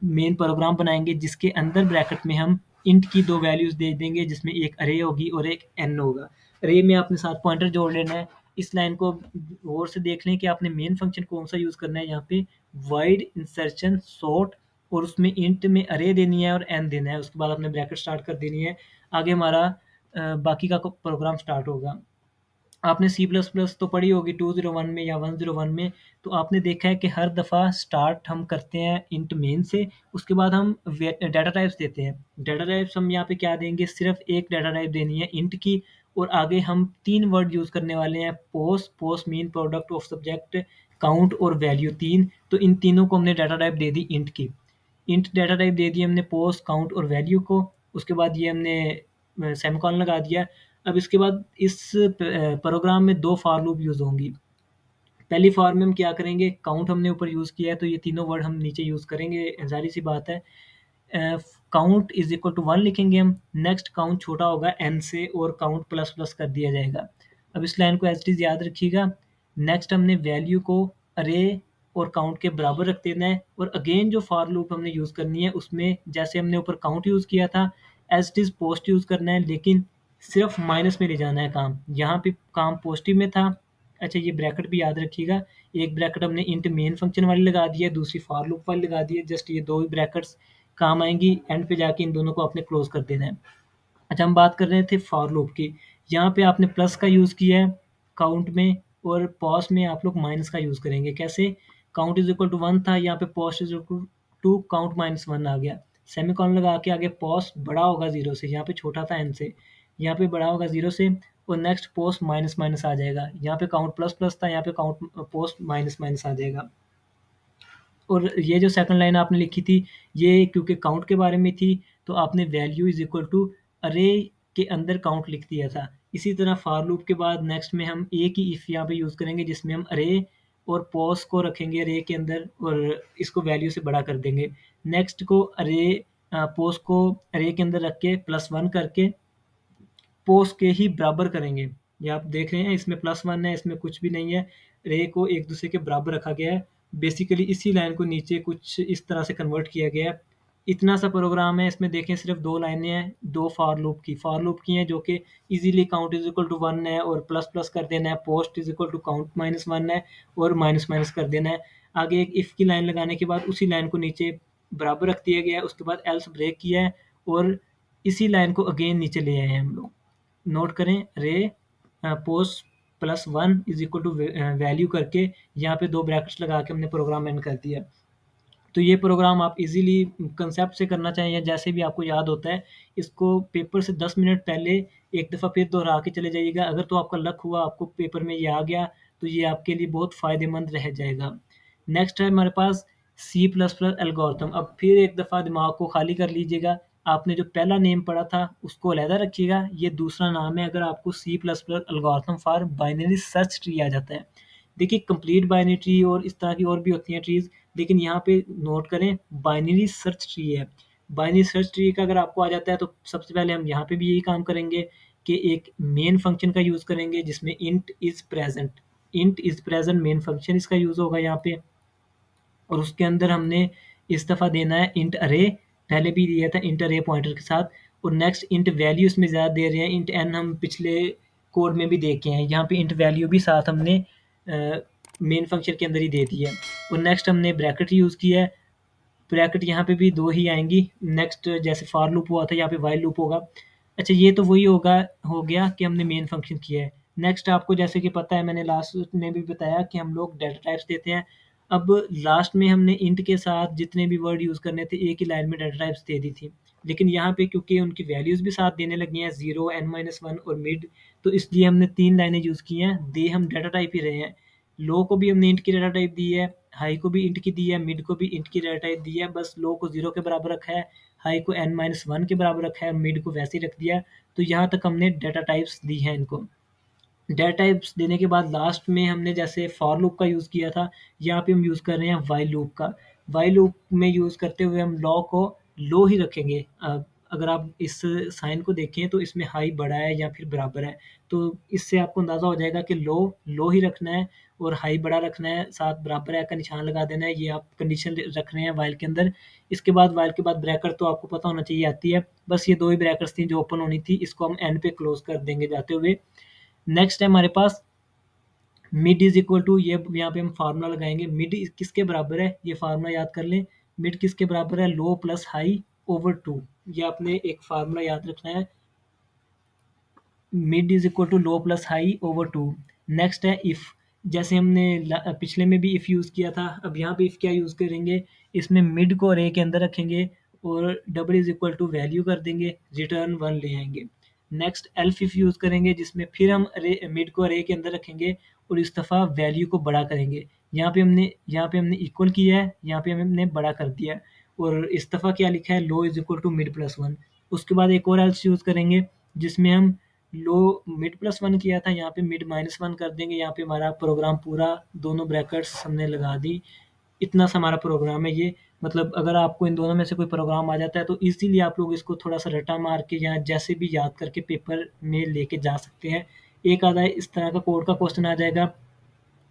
मेन प्रोग्राम बनाएंगे, जिसके अंदर ब्रैकेट में हम इंट की दो वैल्यूज दे देंगे, जिसमें एक अरे होगी और एक एन होगा। अरे में आपने साथ पॉइंटर जोड़ लेना है। इस लाइन को गौर से देख लें कि आपने मेन फंक्शन कौन सा यूज़ करना है यहाँ पे, वाइड इंसर्शन सॉर्ट, और उसमें इंट में अरे देनी है और एन देना है, उसके बाद आपने ब्रैकेट स्टार्ट कर देनी है। आगे हमारा बाकी का प्रोग्राम स्टार्ट होगा। आपने सी प्लस प्लस तो पढ़ी होगी 201 में या 101 में, तो आपने देखा है कि हर दफ़ा स्टार्ट हम करते हैं इंट मेन से, उसके बाद हम डाटा टाइप्स देते हैं। डाटा टाइप्स हम यहाँ पे क्या देंगे, सिर्फ एक डाटा टाइप देनी है इंट की, और आगे हम 3 वर्ड यूज़ करने वाले हैं, post, post mean, product of subject, count और वैल्यू, 3। तो इन तीनों को हमने डाटा टाइप दे दी इंट की। इंट डाटा टाइप दे दी हमने पोस्ट, काउंट और वैल्यू को। उसके बाद ये हमने सेमीकोलन लगा दिया। अब इसके बाद इस प्रोग्राम में दो फॉर लूप यूज़ होंगी। पहली फॉर में हम क्या करेंगे, काउंट हमने ऊपर यूज़ किया है, तो ये तीनों वर्ड हम नीचे यूज़ करेंगे, जाहिर सी बात है। काउंट इज इक्वल टू 1 लिखेंगे हम। नेक्स्ट काउंट छोटा होगा एन से, और काउंट प्लस प्लस कर दिया जाएगा। अब इस लाइन को एज इट इज़ याद रखिएगा। नेक्स्ट हमने वैल्यू को अरे और काउंट के बराबर रख देना है, और अगेन जो फॉर लूप हमने यूज़ करनी है उसमें जैसे हमने ऊपर काउंट यूज़ किया था as it is post use करना है, लेकिन सिर्फ माइनस में ले जाना है काम। यहाँ पे काम पॉजिटिव में था। अच्छा, ये ब्रैकेट भी याद रखिएगा, एक ब्रैकेट हमने इंट मेन फंक्शन वाली लगा दी है, दूसरी फॉर लूप वाली लगा दी है। जस्ट ये दो ही ब्रैकेट्स काम आएंगी, एंड पे जाके इन दोनों को आपने क्लोज कर देना है। अच्छा, हम बात कर रहे थे फॉर लूप की। यहाँ पे आपने प्लस का यूज़ किया है काउंट में, और पॉज में आप लोग माइनस का यूज़ करेंगे। कैसे? काउंट इज इक्वल टू 1 था, यहाँ पे pos is equal to count minus 1 आ गया। सेमीकोलन लगा के आगे पॉज बड़ा होगा 0 से, यहाँ पे छोटा था n से, यहाँ पे बड़ा होगा 0 से, और नेक्स्ट पोस्ट माइनस माइनस आ जाएगा। यहाँ पे काउंट प्लस प्लस था, यहाँ पे काउंट पोस्ट माइनस माइनस आ जाएगा। और ये जो सेकंड लाइन आपने लिखी थी, ये क्योंकि काउंट के बारे में थी, तो आपने वैल्यू इज इक्वल टू अरे के अंदर काउंट लिख दिया था। इसी तरह फॉर लूप के बाद नेक्स्ट में हम एक ही इफ यहाँ पे यूज़ करेंगे, जिसमें हम अरे और पॉज को रखेंगे अरे के अंदर, और इसको वैल्यू से बड़ा कर देंगे। नेक्स्ट को अरे पॉज को अरे के अंदर रख के +1 करके पोस्ट के ही बराबर करेंगे। ये आप देख रहे हैं, इसमें +1 है, इसमें कुछ भी नहीं है, रे को एक दूसरे के बराबर रखा गया है। बेसिकली इसी लाइन को नीचे कुछ इस तरह से कन्वर्ट किया गया है। इतना सा प्रोग्राम है, इसमें देखें सिर्फ 2 लाइनें हैं, 2 फॉर लूप की हैं, जो कि easily count is equal to 1 है और प्लस प्लस कर देना है, post is equal to count minus 1 है और माइनस माइनस कर देना है। आगे एक इफ़ की लाइन लगाने के बाद उसी लाइन को नीचे बराबर रख दिया गया है, उसके बाद एल्स ब्रेक किया है, और इसी लाइन को अगेन नीचे ले आए हैं हम लोग। नोट करें, रे post +1 is equal to value करके यहाँ पे 2 ब्रैकेट्स लगा के हमने प्रोग्राम एंड कर दिया। तो ये प्रोग्राम आप इजीली कंसेप्ट से करना चाहें या जैसे भी आपको याद होता है, इसको पेपर से 10 मिनट पहले एक दफ़ा फिर दोहरा के चले जाइएगा। अगर तो आपका लक हुआ, आपको पेपर में ये आ गया, तो ये आपके लिए बहुत फ़ायदेमंद रह जाएगा। नेक्स्ट है हमारे पास C++ एल्गोरिथम। अब फिर एक दफ़ा दिमाग को खाली कर लीजिएगा। आपने जो पहला नेम पढ़ा था उसको अलहदा रखिएगा, ये दूसरा नाम है अगर आपको C++ algorithm for binary search tree आ जाता है। देखिए, कंप्लीट बाइनरी ट्री और इस तरह की और भी होती हैं ट्रीज़, लेकिन यहाँ पे नोट करें बाइनरी सर्च ट्री है। बाइनरी सर्च ट्री का अगर आपको आ जाता है, तो सबसे पहले हम यहाँ पे भी यही काम करेंगे कि एक मेन फंक्शन का यूज़ करेंगे जिसमें int is present main function इसका यूज़ होगा यहाँ पे, और उसके अंदर हमने इस दफ़ा देना है इंट अरे। पहले भी दिया था इंट अरे पॉइंटर के साथ, और नेक्स्ट इंट वैल्यू इसमें ज़्यादा दे रहे हैं। इंट एन हम पिछले कोड में भी देखे हैं, यहाँ पे इंट वैल्यू भी साथ हमने मेन फंक्शन के अंदर ही दे दी है। और नेक्स्ट हमने ब्रैकेट यूज़ किया है, ब्रैकेट यहाँ पे भी 2 ही आएंगी। नेक्स्ट जैसे फॉर लूप हुआ था, यहाँ पे वाइल लूप होगा। अच्छा, ये तो वही हो गया कि हमने मेन फंक्शन किया है। नेक्स्ट आपको जैसे कि पता है, मैंने लास्ट में भी बताया कि हम लोग डेटा टाइप्स देते हैं। अब लास्ट में हमने इंट के साथ जितने भी वर्ड यूज़ करने थे, एक ही लाइन में डेटा टाइप्स दे दी थी, लेकिन यहाँ पे क्योंकि उनकी वैल्यूज़ भी साथ देने लगी हैं, 0, n-1 और मिड, तो इसलिए हमने 3 लाइनें यूज़ की हैं। दे हम डेटा टाइप ही रहे हैं। लो को भी हमने इंट की डेटा टाइप दी है, हाई को भी इंट की दी है, मिड को भी इंट की डेटा टाइप दी है। बस लो को 0 के बराबर रखा है, हाई को n-1 के बराबर रखा है, मिड को वैसे ही रख दिया। तो यहाँ तक हमने डेटा टाइप्स दी हैं इनको। डेटा टाइप्स देने के बाद लास्ट में हमने जैसे फॉर लूप का यूज़ किया था, यहाँ पे हम यूज़ कर रहे हैं वाइल लूप का। वाइल लूप में यूज़ करते हुए हम लॉ को लो ही रखेंगे। अगर आप इस साइन को देखें तो इसमें हाई बड़ा है या फिर बराबर है, तो इससे आपको अंदाज़ा हो जाएगा कि लो ही रखना है और हाई बड़ा रखना है, साथ बराबर है का निशान लगा देना है। ये आप कंडीशन रख रहे हैं वाइल के अंदर। इसके बाद वाइल के बाद ब्रैकेट तो आपको पता होना चाहिए आती है। बस ये 2 ही ब्रैकेट्स थी जो ओपन होनी थी, इसको हम एंड पे क्लोज कर देंगे जाते हुए। नेक्स्ट है हमारे पास मिड इज इक्वल टू, ये यहाँ पे हम फार्मूला लगाएंगे। मिड किसके बराबर है, ये फार्मूला याद कर लें। मिड किसके बराबर है, लो प्लस हाई ओवर 2। ये आपने एक फार्मूला याद रखना है, mid is equal to low plus high over 2। Next है इफ़, जैसे हमने पिछले में भी इफ़ यूज़ किया था, अब यहाँ पे इफ़ क्या यूज़ करेंगे, इसमें मिड को अरे के अंदर रखेंगे और double is equal to value कर देंगे, रिटर्न 1 ले आएंगे। नेक्स्ट एल्फ इफ यूज़ करेंगे, जिसमें फिर हम अरे मिड को अरे के अंदर रखेंगे और इस दफ़ा वैल्यू को बड़ा करेंगे। यहाँ पे हमने इक्वल किया है, यहाँ पे हमने बड़ा कर दिया है, और इस दफ़ा क्या लिखा है, low is equal to mid plus 1। उसके बाद एक और एल्स यूज़ करेंगे, जिसमें हम लो मिड प्लस 1 किया था, यहाँ पे मिड -1 कर देंगे। यहाँ पे हमारा प्रोग्राम पूरा, दोनों ब्रैकेट्स हमने लगा दी। इतना सा हमारा प्रोग्राम है ये। मतलब अगर आपको इन दोनों में से कोई प्रोग्राम आ जाता है, तो इजीली आप लोग इसको थोड़ा सा रटा मार के या जैसे भी याद करके पेपर में लेके जा सकते हैं। एक आधा इस तरह का कोड का क्वेश्चन आ जाएगा।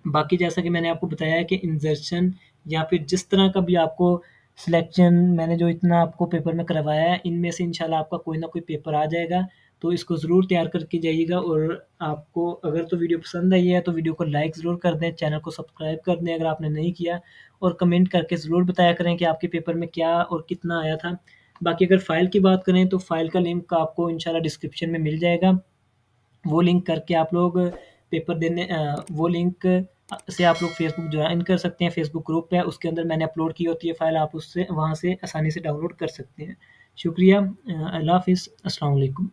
बाकी जैसा कि मैंने आपको बताया है कि इंसर्शन या फिर जिस तरह का भी आपको सिलेक्शन मैंने जो इतना आपको पेपर में करवाया है, इनमें से इंशाल्लाह आपका कोई ना कोई पेपर आ जाएगा। तो इसको ज़रूर तैयार करके जाइएगा। और आपको अगर तो वीडियो पसंद आई है तो वीडियो को लाइक ज़रूर कर दें, चैनल को सब्सक्राइब कर दें अगर आपने नहीं किया, और कमेंट करके ज़रूर बताया करें कि आपके पेपर में क्या और कितना आया था। बाकी अगर फ़ाइल की बात करें तो फ़ाइल का लिंक आपको इंशाल्लाह डिस्क्रिप्शन में मिल जाएगा। वो लिंक करके आप लोग पेपर देने वो लिंक से आप लोग फेसबुक ज्वाइन कर सकते हैं। फेसबुक ग्रुप है, उसके अंदर मैंने अपलोड की होती है फ़ाइल, आप उससे वहाँ से आसानी से डाउनलोड कर सकते हैं। शुक्रिया। अल्लाह हाफ़िज़। अस्सलाम वालेकुम।